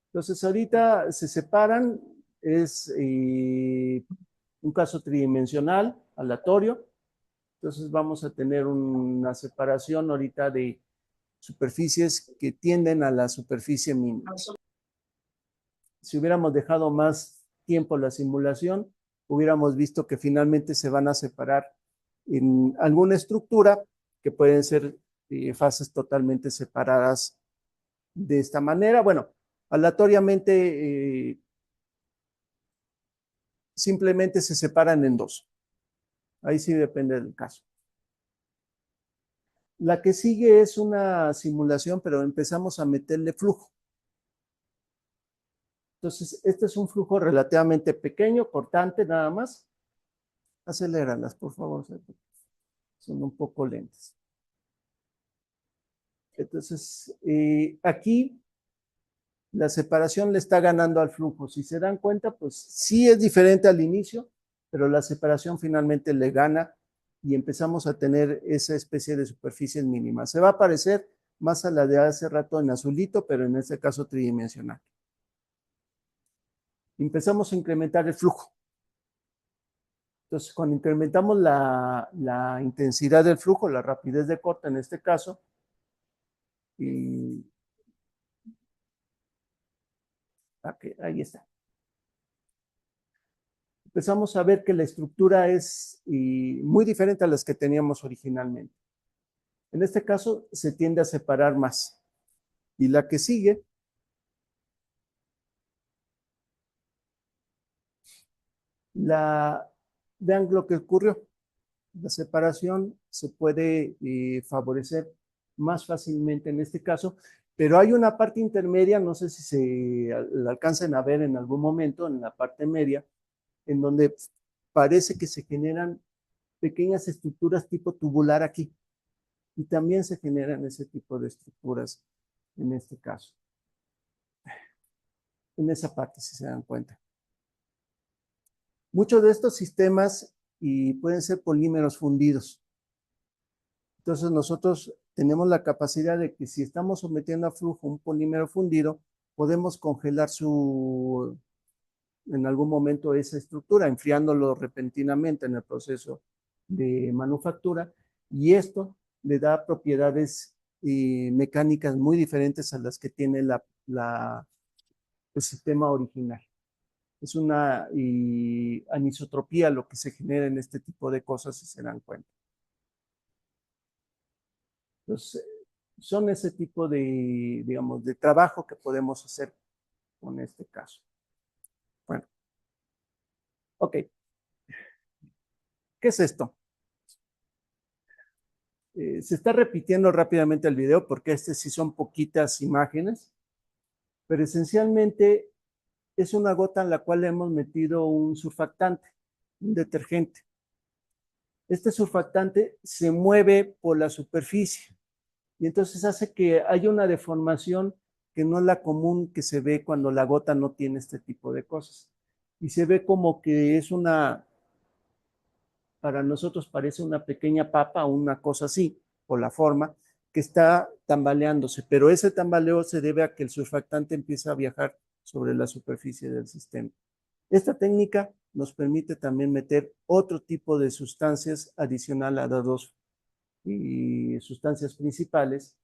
Entonces, ahorita se separan, es un caso tridimensional, aleatorio. Entonces, vamos a tener una separación ahorita de superficies que tienden a la superficie mínima. Si hubiéramos dejado más tiempo la simulación, hubiéramos visto que finalmente se van a separar en alguna estructura que pueden ser fases totalmente separadas de esta manera. Bueno, aleatoriamente simplemente se separan en dos. Ahí sí depende del caso. La que sigue es una simulación, pero empezamos a meterle flujo. Entonces, este es un flujo relativamente pequeño, cortante nada más. Aceléralas, por favor. Son un poco lentas. Entonces, aquí la separación le está ganando al flujo. Si se dan cuenta, pues sí es diferente al inicio, pero la separación finalmente le gana y empezamos a tener esa especie de superficies mínimas. Se va a parecer más a la de hace rato en azulito, pero en este caso tridimensional. Empezamos a incrementar el flujo. Entonces, cuando incrementamos la intensidad del flujo, la rapidez de corte en este caso, y okay, ahí está. Empezamos a ver que la estructura es muy diferente a las que teníamos originalmente. En este caso, se tiende a separar más. Y la que sigue, vean lo que ocurrió. La separación se puede favorecer más fácilmente en este caso, pero hay una parte intermedia, no sé si se la alcancen a ver en algún momento, en la parte media, en donde parece que se generan pequeñas estructuras tipo tubular aquí. Y también se generan ese tipo de estructuras en este caso. En esa parte, si se dan cuenta. Muchos de estos sistemas pueden ser polímeros fundidos. Entonces nosotros tenemos la capacidad de que si estamos sometiendo a flujo un polímero fundido, podemos congelar en algún momento esa estructura, enfriándolo repentinamente en el proceso de manufactura, y esto le da propiedades mecánicas muy diferentes a las que tiene el sistema original. Es una anisotropía lo que se genera en este tipo de cosas, si se dan cuenta. Entonces, son ese tipo de, digamos, de trabajo que podemos hacer con este caso. Bueno, ok. ¿Qué es esto? Se está repitiendo rápidamente el video porque este sí son poquitas imágenes, pero esencialmente es una gota en la cual hemos metido un surfactante, un detergente. Este surfactante se mueve por la superficie y entonces hace que haya una deformación que no es la común que se ve cuando la gota no tiene este tipo de cosas. Y se ve como que es para nosotros parece una pequeña papa o una cosa así, por la forma, que está tambaleándose, pero ese tambaleo se debe a que el surfactante empieza a viajar sobre la superficie del sistema. Esta técnica nos permite también meter otro tipo de sustancias adicional a las dos sustancias principales,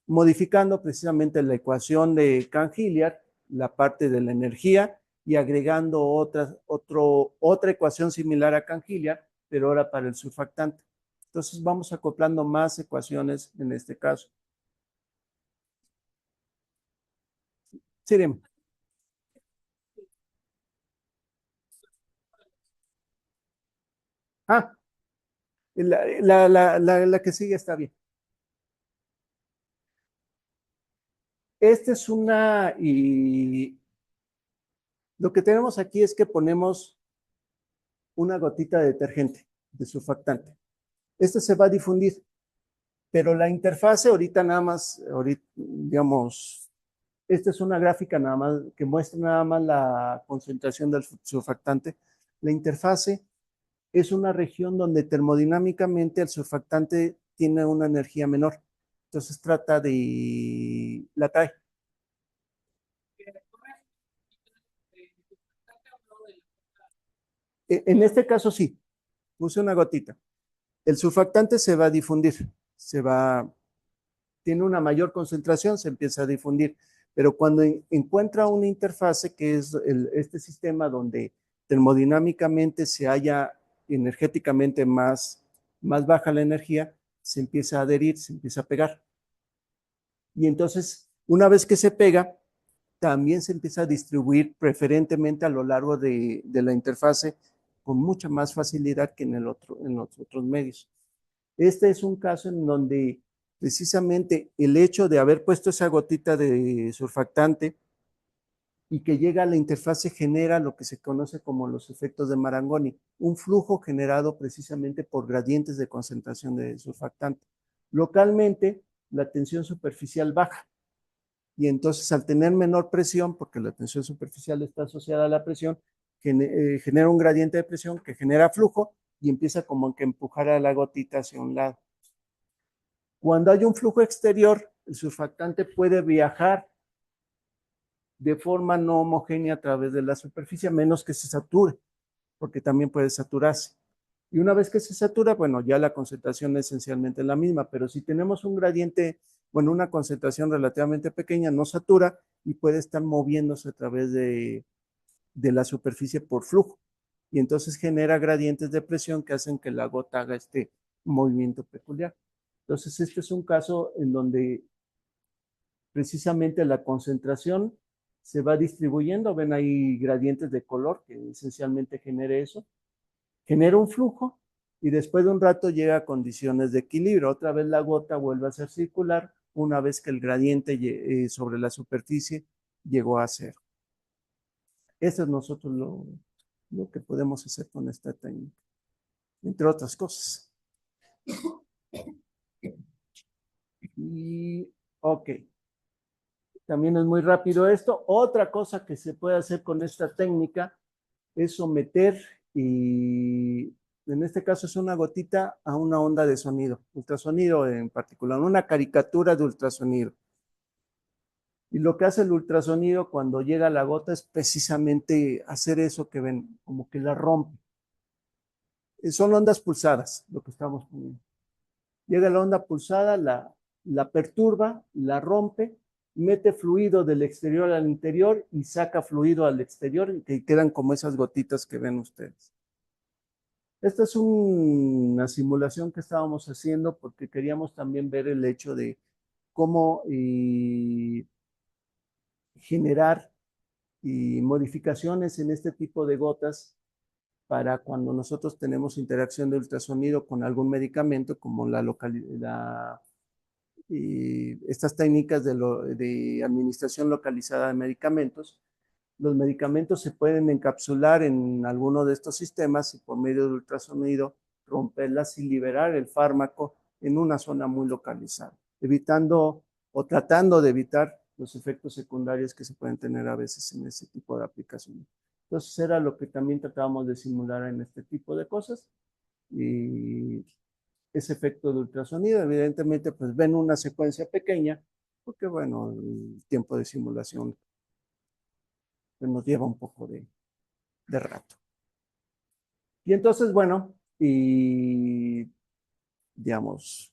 modificando precisamente la ecuación de Canhilliard, la parte de la energía, y agregando otra ecuación similar a Canhilliard, pero ahora para el surfactante. Entonces vamos acoplando más ecuaciones en este caso. Sí, dime. Ah, la que sigue está bien. Esta es lo que tenemos aquí es que ponemos una gotita de detergente, de surfactante. Este se va a difundir, pero la interfase ahorita nada más, ahorita, digamos, esta es una gráfica nada más que muestra nada más la concentración del surfactante. La interfase es una región donde termodinámicamente el surfactante tiene una energía menor. Entonces trata de la trae. En este caso sí, puse una gotita. El surfactante se va a difundir, tiene una mayor concentración, se empieza a difundir. Pero cuando encuentra una interfase, que es este sistema donde termodinámicamente se halla energéticamente más baja la energía, se empieza a adherir, se empieza a pegar. Y entonces, una vez que se pega, también se empieza a distribuir preferentemente a lo largo de la interfase con mucha más facilidad que en los otros medios. Este es un caso en donde precisamente el hecho de haber puesto esa gotita de surfactante y que llega a la interfase genera lo que se conoce como los efectos de Marangoni, un flujo generado precisamente por gradientes de concentración de surfactante. Localmente, la tensión superficial baja y entonces al tener menor presión, porque la tensión superficial está asociada a la presión, genera un gradiente de presión que genera flujo y empieza como que empujar a la gotita hacia un lado. Cuando hay un flujo exterior, el surfactante puede viajar de forma no homogénea a través de la superficie, a menos que se sature, porque también puede saturarse. Y una vez que se satura, bueno, ya la concentración es esencialmente la misma, pero si tenemos un gradiente, bueno, una concentración relativamente pequeña, no satura y puede estar moviéndose a través de la superficie por flujo. Y entonces genera gradientes de presión que hacen que la gota haga este movimiento peculiar. Entonces, este es un caso en donde precisamente la concentración se va distribuyendo. Ven ahí gradientes de color que esencialmente genera eso. Genera un flujo y después de un rato llega a condiciones de equilibrio. Otra vez la gota vuelve a ser circular una vez que el gradiente sobre la superficie llegó a cero. Eso es nosotros lo que podemos hacer con esta técnica, entre otras cosas. Y, ok. También es muy rápido esto. Otra cosa que se puede hacer con esta técnica es someter, y en este caso es una gotita, a una onda de sonido, ultrasonido en particular, una caricatura de ultrasonido. Y lo que hace el ultrasonido cuando llega a la gota es precisamente hacer eso que ven, como que la rompe. Son ondas pulsadas, lo que estamos poniendo. Llega la onda pulsada, la perturba, la rompe, mete fluido del exterior al interior y saca fluido al exterior y que quedan como esas gotitas que ven ustedes. Esta es una simulación que estábamos haciendo porque queríamos también ver el hecho de cómo generar modificaciones en este tipo de gotas para cuando nosotros tenemos interacción de ultrasonido con algún medicamento, como estas técnicas de administración localizada de medicamentos. Los medicamentos se pueden encapsular en alguno de estos sistemas y por medio del ultrasonido romperlas y liberar el fármaco en una zona muy localizada, evitando o tratando de evitar los efectos secundarios que se pueden tener a veces en ese tipo de aplicaciones. Entonces era lo que también tratábamos de simular en este tipo de cosas y ese efecto de ultrasonido, evidentemente pues ven una secuencia pequeña porque bueno, el tiempo de simulación nos lleva un poco de rato. Y entonces, bueno, y digamos,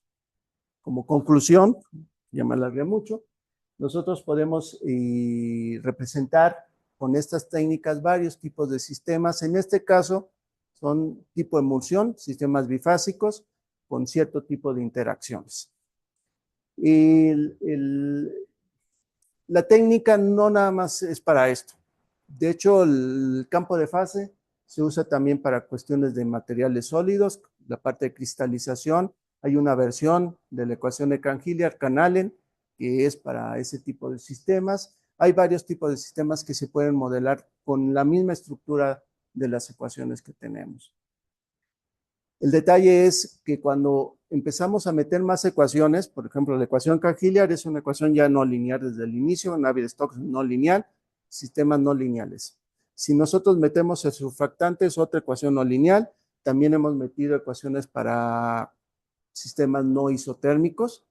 como conclusión, ya me alargué mucho, nosotros podemos representar con estas técnicas varios tipos de sistemas. En este caso, son tipo emulsión, sistemas bifásicos con cierto tipo de interacciones. La técnica no nada más es para esto. De hecho, el campo de fase se usa también para cuestiones de materiales sólidos, la parte de cristalización. Hay una versión de la ecuación de Canhilliard-Canalen que es para ese tipo de sistemas. Hay varios tipos de sistemas que se pueden modelar con la misma estructura de las ecuaciones que tenemos. El detalle es que cuando empezamos a meter más ecuaciones, por ejemplo, la ecuación Cagiliar es una ecuación ya no lineal desde el inicio, Navier-Stokes no lineal, sistemas no lineales. Si nosotros metemos el surfactante, es otra ecuación no lineal. También hemos metido ecuaciones para sistemas no isotérmicos.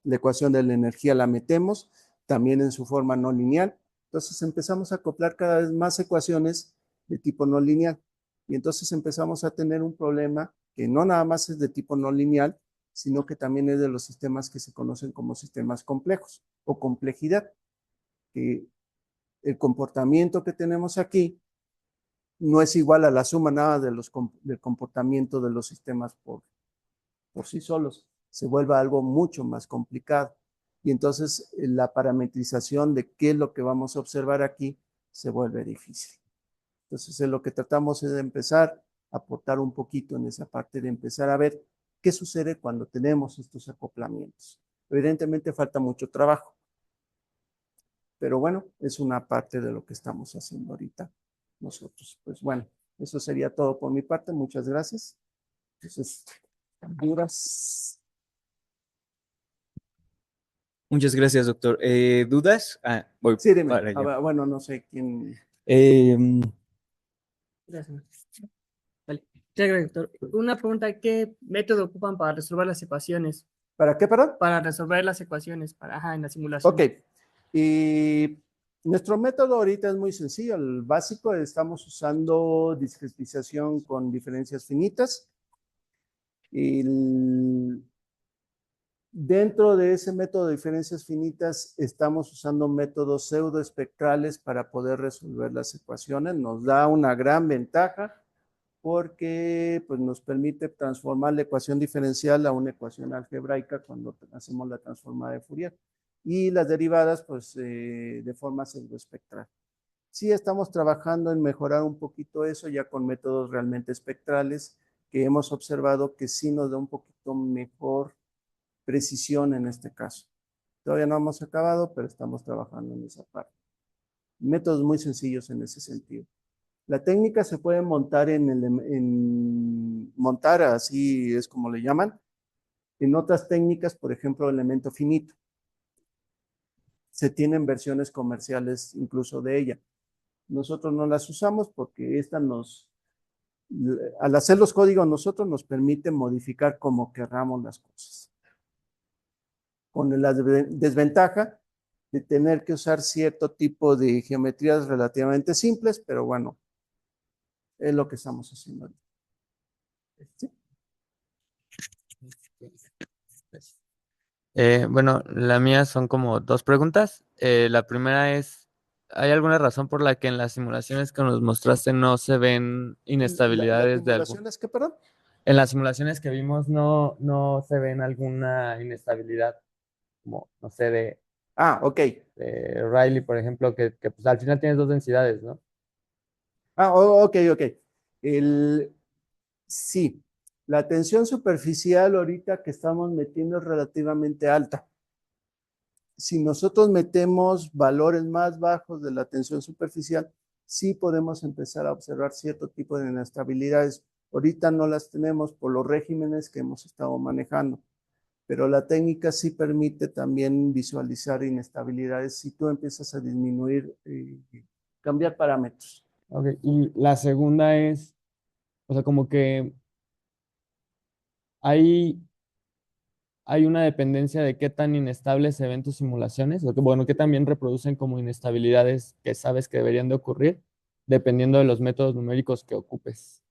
La ecuación de la energía la metemos también en su forma no lineal. Entonces empezamos a acoplar cada vez más ecuaciones de tipo no lineal. Y entonces empezamos a tener un problema que no nada más es de tipo no lineal, sino que también es de los sistemas que se conocen como sistemas complejos o complejidad, que el comportamiento que tenemos aquí no es igual a la suma nada del comportamiento de los sistemas por sí solos, se vuelve algo mucho más complicado. Y entonces la parametrización de qué es lo que vamos a observar aquí se vuelve difícil. Entonces lo que tratamos es de empezar a aportar un poquito en esa parte de empezar a ver qué sucede cuando tenemos estos acoplamientos. Evidentemente falta mucho trabajo, pero bueno, es una parte de lo que estamos haciendo ahorita nosotros. Pues bueno, eso sería todo por mi parte. Muchas gracias. Entonces, dudas.
Muchas gracias, doctor. ¿Dudas? Voy
Sí, dime.
para allá.
Bueno, no sé quién.
Em,
Gracias. Vale. Muchas gracias, doctor. Una pregunta, ¿qué método ocupan para resolver las ecuaciones?
¿Para qué, perdón?
Para resolver las ecuaciones, en la simulación.
Ok. Y nuestro método ahorita es muy sencillo. El básico, estamos usando discretización con diferencias finitas. Y dentro de ese método de diferencias finitas, estamos usando métodos pseudoespectrales para poder resolver las ecuaciones. Nos da una gran ventaja porque pues, nos permite transformar la ecuación diferencial a una ecuación algebraica cuando hacemos la transformada de Fourier. Y las derivadas, pues, de forma pseudoespectral. Sí estamos trabajando en mejorar un poquito eso ya con métodos realmente espectrales que hemos observado que sí nos da un poquito mejor precisión en este caso. Todavía no hemos acabado, pero estamos trabajando en esa parte. Métodos muy sencillos en ese sentido. La técnica se puede montar montar, así es como le llaman, en otras técnicas, por ejemplo, elemento finito. Se tienen versiones comerciales incluso de ella. Nosotros no las usamos porque al hacer los códigos nosotros nos permite modificar como querramos las cosas. Con la desventaja de tener que usar cierto tipo de geometrías relativamente simples, pero bueno, es lo que estamos haciendo. ¿Sí?
Bueno, la mía son como dos preguntas. La primera es, ¿hay alguna razón por la que en las simulaciones que nos mostraste no se ven
¿La
inestabilidades de algún?
simulación es qué, perdón?
En las simulaciones que vimos no se ven alguna inestabilidad, como, no sé,
Ok.
de Riley, por ejemplo, que pues, al final tienes dos densidades, ¿no?
Ok. Sí, la tensión superficial ahorita que estamos metiendo es relativamente alta. Si nosotros metemos valores más bajos de la tensión superficial, sí podemos empezar a observar cierto tipo de inestabilidades. Ahorita no las tenemos por los regímenes que hemos estado manejando, pero la técnica sí permite también visualizar inestabilidades si tú empiezas a disminuir, cambiar parámetros.
Ok, y la segunda es, o sea, como que hay hay una dependencia de qué tan inestables se ven tus simulaciones, o que, bueno, qué también reproducen como inestabilidades que sabes que deberían de ocurrir, dependiendo de los métodos numéricos que ocupes.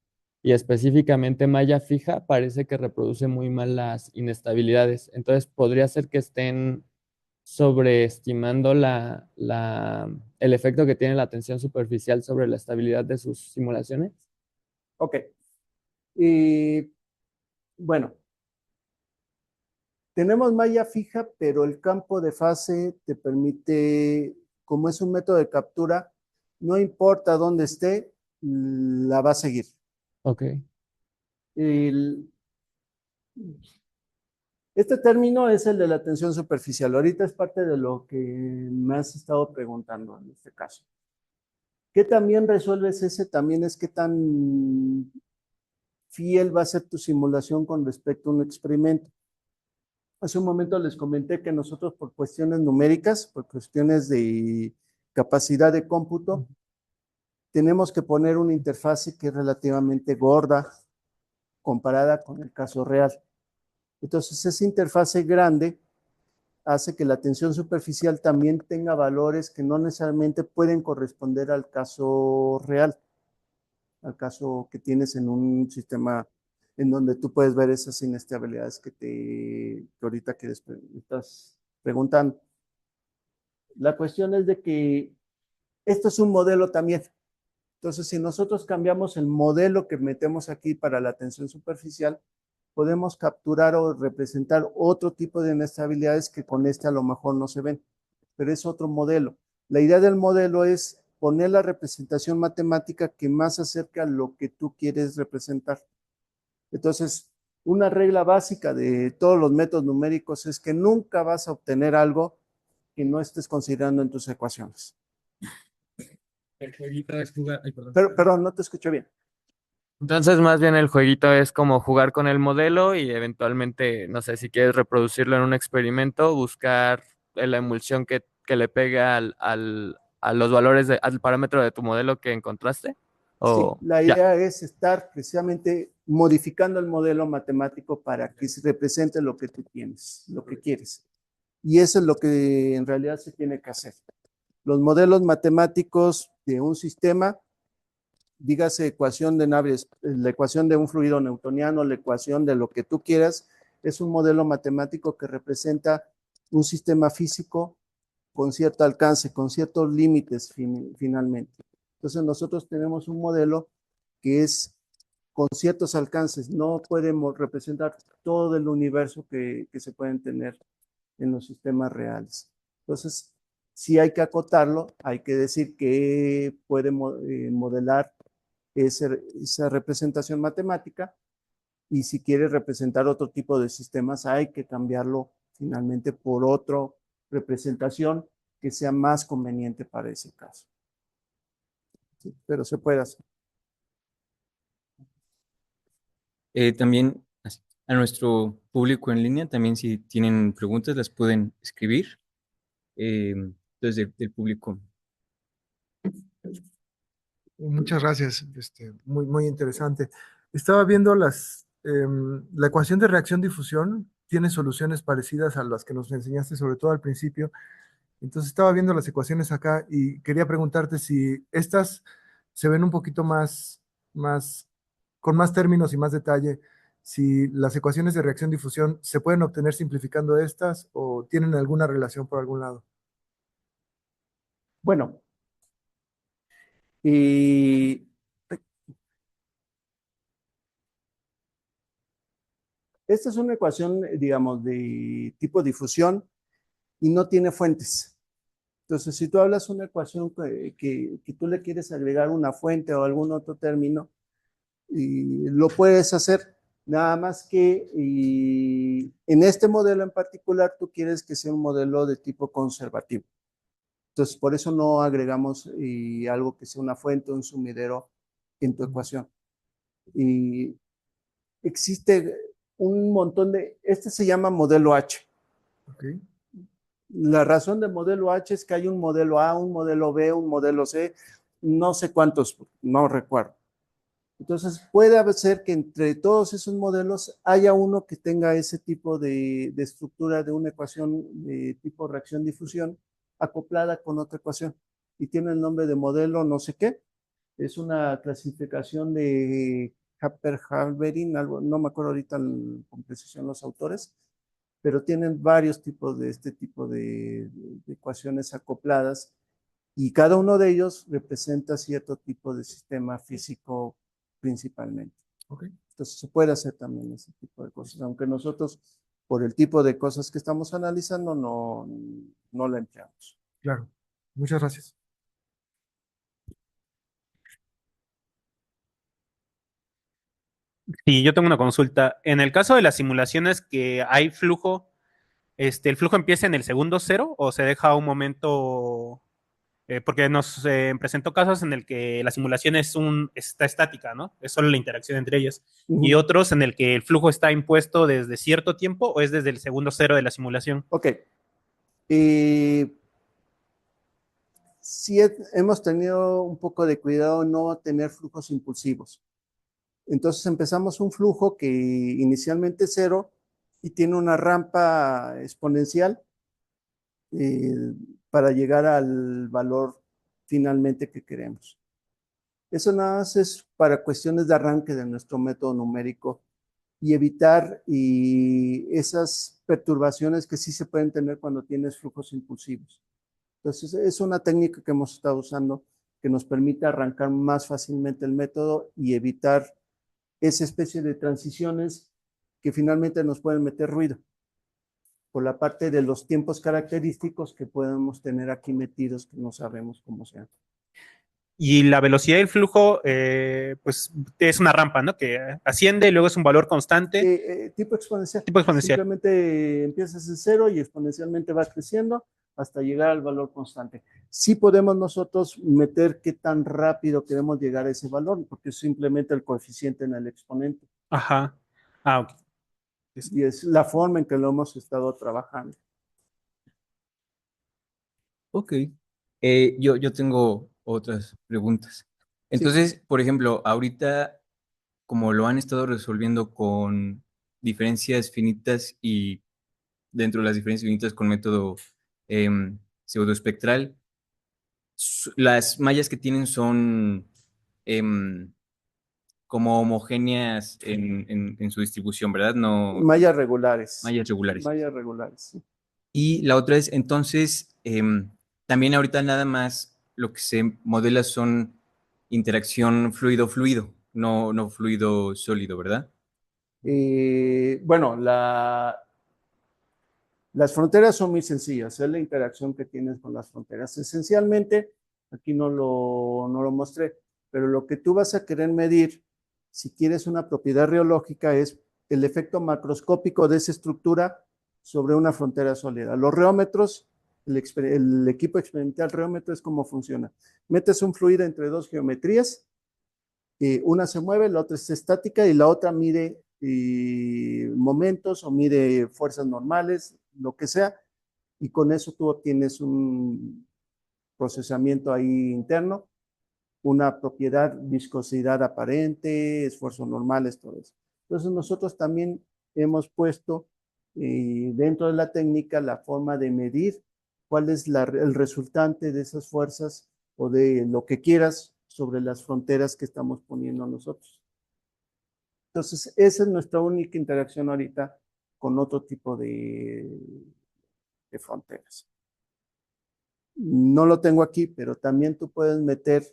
Y específicamente malla fija parece que reproduce muy mal las inestabilidades. Entonces, podría ser que estén sobreestimando el efecto que tiene la tensión superficial sobre la estabilidad de sus simulaciones.
Ok. Y bueno, tenemos malla fija, pero el campo de fase te permite, como es un método de captura, no importa dónde esté, la va a seguir.
Ok.
Este término es el de la tensión superficial. Ahorita es parte de lo que me has estado preguntando en este caso. ¿Qué también resuelves ese? También es qué tan fiel va a ser tu simulación con respecto a un experimento. Hace un momento les comenté que nosotros por cuestiones numéricas, por cuestiones de capacidad de cómputo, tenemos que poner una interfase que es relativamente gorda comparada con el caso real. Entonces, esa interfase grande hace que la tensión superficial también tenga valores que no necesariamente pueden corresponder al caso real, al caso que tienes en un sistema en donde tú puedes ver esas inestabilidades que ahorita estás preguntando. La cuestión es de que esto es un modelo también. Entonces, si nosotros cambiamos el modelo que metemos aquí para la tensión superficial, podemos capturar o representar otro tipo de inestabilidades que con este a lo mejor no se ven, pero es otro modelo. La idea del modelo es poner la representación matemática que más acerca a lo que tú quieres representar. Entonces, una regla básica de todos los métodos numéricos es que nunca vas a obtener algo que no estés considerando en tus ecuaciones.
El jueguito es jugar. Ay, perdón.
Pero no te escucho bien.
Entonces, más bien el jueguito es como jugar con el modelo y eventualmente, no sé, si quieres reproducirlo en un experimento, buscar la emulsión que le pegue a los valores, al parámetro de tu modelo que encontraste.
Sí,
O
la
ya.
idea es estar precisamente modificando el modelo matemático para que se represente lo que tú tienes, lo que quieres. Y eso es lo que en realidad se tiene que hacer. Los modelos matemáticos de un sistema, dígase ecuación de Navier, la ecuación de un fluido newtoniano, la ecuación de lo que tú quieras, es un modelo matemático que representa un sistema físico con cierto alcance, con ciertos límites finalmente. Entonces nosotros tenemos un modelo que es con ciertos alcances, no podemos representar todo el universo que se pueden tener en los sistemas reales. Entonces, si hay que acotarlo, hay que decir que puede modelar esa representación matemática y si quiere representar otro tipo de sistemas, hay que cambiarlo finalmente por otra representación que sea más conveniente para ese caso. Sí, pero se puede hacer.
También a nuestro público en línea, también si tienen preguntas las pueden escribir desde el público.
Muchas gracias, muy interesante. Estaba viendo la ecuación de reacción-difusión tiene soluciones parecidas a las que nos enseñaste, sobre todo al principio. Entonces estaba viendo las ecuaciones acá y quería preguntarte si estas se ven un poquito con más términos y más detalle, si las ecuaciones de reacción-difusión se pueden obtener simplificando estas o tienen alguna relación por algún lado.
Bueno, y esta es una ecuación, digamos, de tipo difusión y no tiene fuentes. Entonces, si tú hablas una ecuación que tú le quieres agregar una fuente o algún otro término, y lo puedes hacer. Nada más que en este modelo en particular tú quieres que sea un modelo de tipo conservativo. Entonces, por eso no agregamos algo que sea una fuente o un sumidero en tu ecuación. Y existe un montón este se llama modelo H.
Okay.
La razón del modelo H es que hay un modelo A, un modelo B, un modelo C, no sé cuántos, no recuerdo. Entonces, puede ser que entre todos esos modelos haya uno que tenga ese tipo de estructura de una ecuación de tipo reacción-difusión acoplada con otra ecuación y tiene el nombre de modelo no sé qué. Es una clasificación de Happer-Halberin, algo, no me acuerdo ahorita con precisión los autores, pero tienen varios tipos de este tipo de ecuaciones acopladas y cada uno de ellos representa cierto tipo de sistema físico principalmente.
Okay.
Entonces se puede hacer también ese tipo de cosas, aunque nosotros por el tipo de cosas que estamos analizando no la empleamos.
Claro, muchas gracias.
Sí, yo tengo una consulta. En el caso de las simulaciones que hay flujo, ¿el flujo empieza en el segundo cero o se deja un momento Porque nos presentó casos en el que la simulación está estática, ¿no? Es solo la interacción entre ellas. Y
Ujú.
otros en el que el flujo está impuesto desde cierto tiempo o es desde el segundo cero de la simulación.
Ok. Y sí hemos tenido un poco de cuidado en no tener flujos impulsivos. Entonces empezamos un flujo que inicialmente es cero y tiene una rampa exponencial eh, para llegar al valor finalmente que queremos. Eso nada más es para cuestiones de arranque de nuestro método numérico y evitar esas perturbaciones que sí se pueden tener cuando tienes flujos impulsivos. Entonces, es una técnica que hemos estado usando que nos permite arrancar más fácilmente el método y evitar esa especie de transiciones que finalmente nos pueden meter ruido por la parte de los tiempos característicos que podemos tener aquí metidos que no sabemos cómo sean.
Y la velocidad del flujo, pues es una rampa, ¿no? Que asciende y luego es un valor constante,
Tipo exponencial.
tipo exponencial.
Simplemente empiezas en cero y exponencialmente va creciendo hasta llegar al valor constante. Sí podemos nosotros meter qué tan rápido queremos llegar a ese valor, porque es simplemente el coeficiente en el exponente.
Ajá. Ah, ok.
Y es la forma en que lo hemos estado trabajando.
Ok. Yo tengo otras preguntas.
Sí.
Entonces, por ejemplo, ahorita, como lo han estado resolviendo con diferencias finitas y dentro de las diferencias finitas con método pseudoespectral, las mallas que tienen son em, como homogéneas en su distribución, ¿verdad? No
Mallas regulares.
mallas regulares.
Mallas regulares, sí.
Y la otra es, entonces, también ahorita nada más lo que se modela son interacción fluido-fluido, no fluido sólido, ¿verdad?
Bueno, las fronteras son muy sencillas, es la interacción que tienes con las fronteras. Esencialmente, aquí no lo mostré, pero lo que tú vas a querer medir, si quieres una propiedad reológica, es el efecto macroscópico de esa estructura sobre una frontera sólida. Los reómetros, el equipo experimental reómetro es cómo funciona. Metes un fluido entre dos geometrías, una se mueve, la otra es estática y la otra mide momentos o mide fuerzas normales, lo que sea, y con eso tú obtienes un procesamiento ahí interno, una propiedad, viscosidad aparente, esfuerzos normales, todo eso. Entonces nosotros también hemos puesto dentro de la técnica la forma de medir cuál es el resultante de esas fuerzas o de lo que quieras sobre las fronteras que estamos poniendo nosotros. Entonces, esa es nuestra única interacción ahorita con otro tipo de fronteras. No lo tengo aquí, pero también tú puedes meter,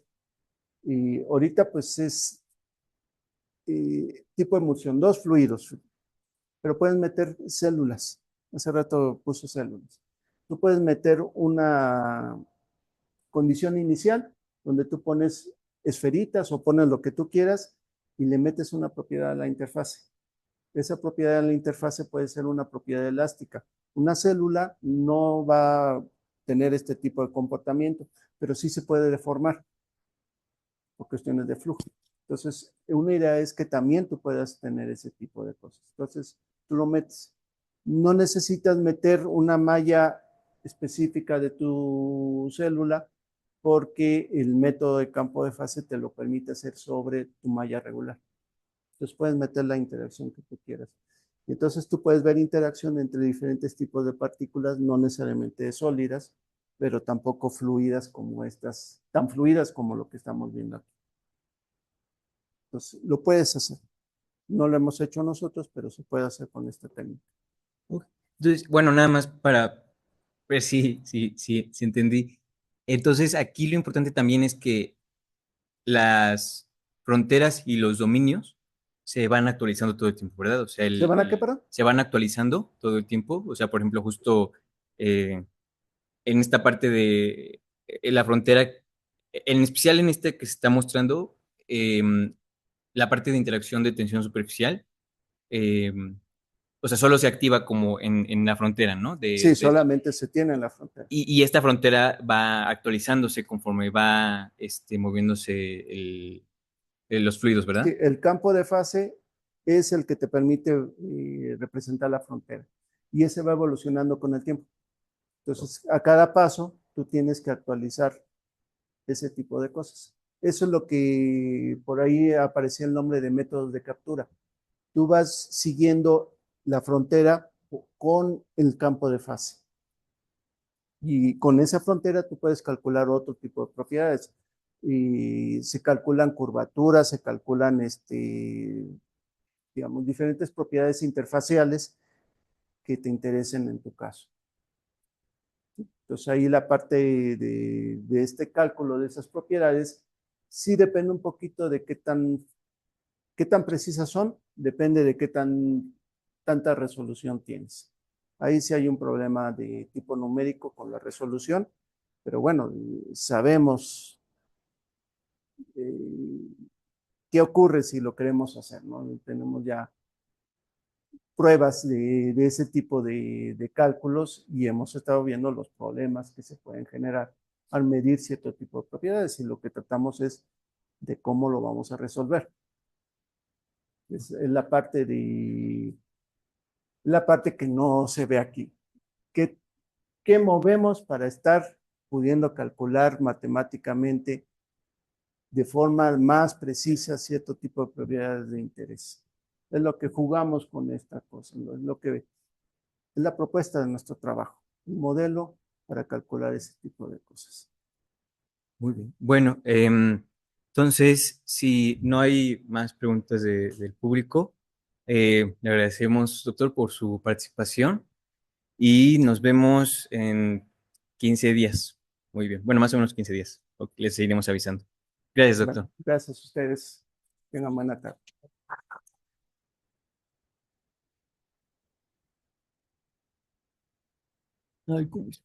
y ahorita pues es tipo emulsión, dos fluidos, pero puedes meter células. Hace rato puso células. Tú puedes meter una condición inicial donde tú pones esferitas o pones lo que tú quieras y le metes una propiedad a la interfase. Esa propiedad de la interfase puede ser una propiedad elástica. Una célula no va a tener este tipo de comportamiento, pero sí se puede deformar por cuestiones de flujo. Entonces, una idea es que también tú puedas tener ese tipo de cosas. Entonces, tú lo metes. No necesitas meter una malla específica de tu célula porque el método de campo de fase te lo permite hacer sobre tu malla regular. Entonces puedes meter la interacción que tú quieras. Y entonces tú puedes ver interacción entre diferentes tipos de partículas, no necesariamente sólidas, pero tampoco fluidas como estas, tan fluidas como lo que estamos viendo aquí. Entonces, lo puedes hacer. No lo hemos hecho nosotros, pero se puede hacer con esta técnica.
Ok. Entonces, bueno, nada más para ver si entendí. Entonces, aquí lo importante también es que las fronteras y los dominios se van actualizando todo el tiempo, ¿verdad? O sea,
¿Se van a qué, perdón?
se van actualizando todo el tiempo. O sea, por ejemplo, justo en esta parte de la frontera, en especial en este que se está mostrando, la parte de interacción de tensión superficial. o sea, solo se activa como en la frontera, ¿no?
Sí, solamente se tiene en la frontera.
Y esta frontera va actualizándose conforme va moviéndose los fluidos,
Sí,
¿verdad?
el campo de fase es el que te permite representar la frontera y ese va evolucionando con el tiempo. Entonces, a cada paso, tú tienes que actualizar ese tipo de cosas. Eso es lo que por ahí aparecía el nombre de métodos de captura. Tú vas siguiendo la frontera con el campo de fase. Y con esa frontera tú puedes calcular otro tipo de propiedades. Y se calculan curvaturas, se calculan, digamos, diferentes propiedades interfaciales que te interesen en tu caso. Entonces ahí la parte de este cálculo de esas propiedades sí depende un poquito de qué tan precisas son, depende de tanta resolución tienes. Ahí sí hay un problema de tipo numérico con la resolución, pero bueno, sabemos eh, qué ocurre si lo queremos hacer, ¿no? Tenemos ya pruebas de ese tipo de cálculos y hemos estado viendo los problemas que se pueden generar al medir cierto tipo de propiedades y lo que tratamos es de cómo lo vamos a resolver. Es la parte que no se ve aquí. ¿Qué, qué movemos para estar pudiendo calcular matemáticamente de forma más precisa cierto tipo de propiedades de interés? Es lo que jugamos con esta cosa, ¿no? Es la propuesta de nuestro trabajo, un modelo para calcular ese tipo de cosas.
Muy bien. Bueno, entonces, si no hay más preguntas del público, le agradecemos, doctor, por su participación y nos vemos en 15 días. Muy bien. Bueno, más o menos 15 días. Ok, les seguiremos avisando. Gracias,
Bueno,
doctor.
gracias a ustedes. Tengan buena tarde. Ay, ¿cómo es?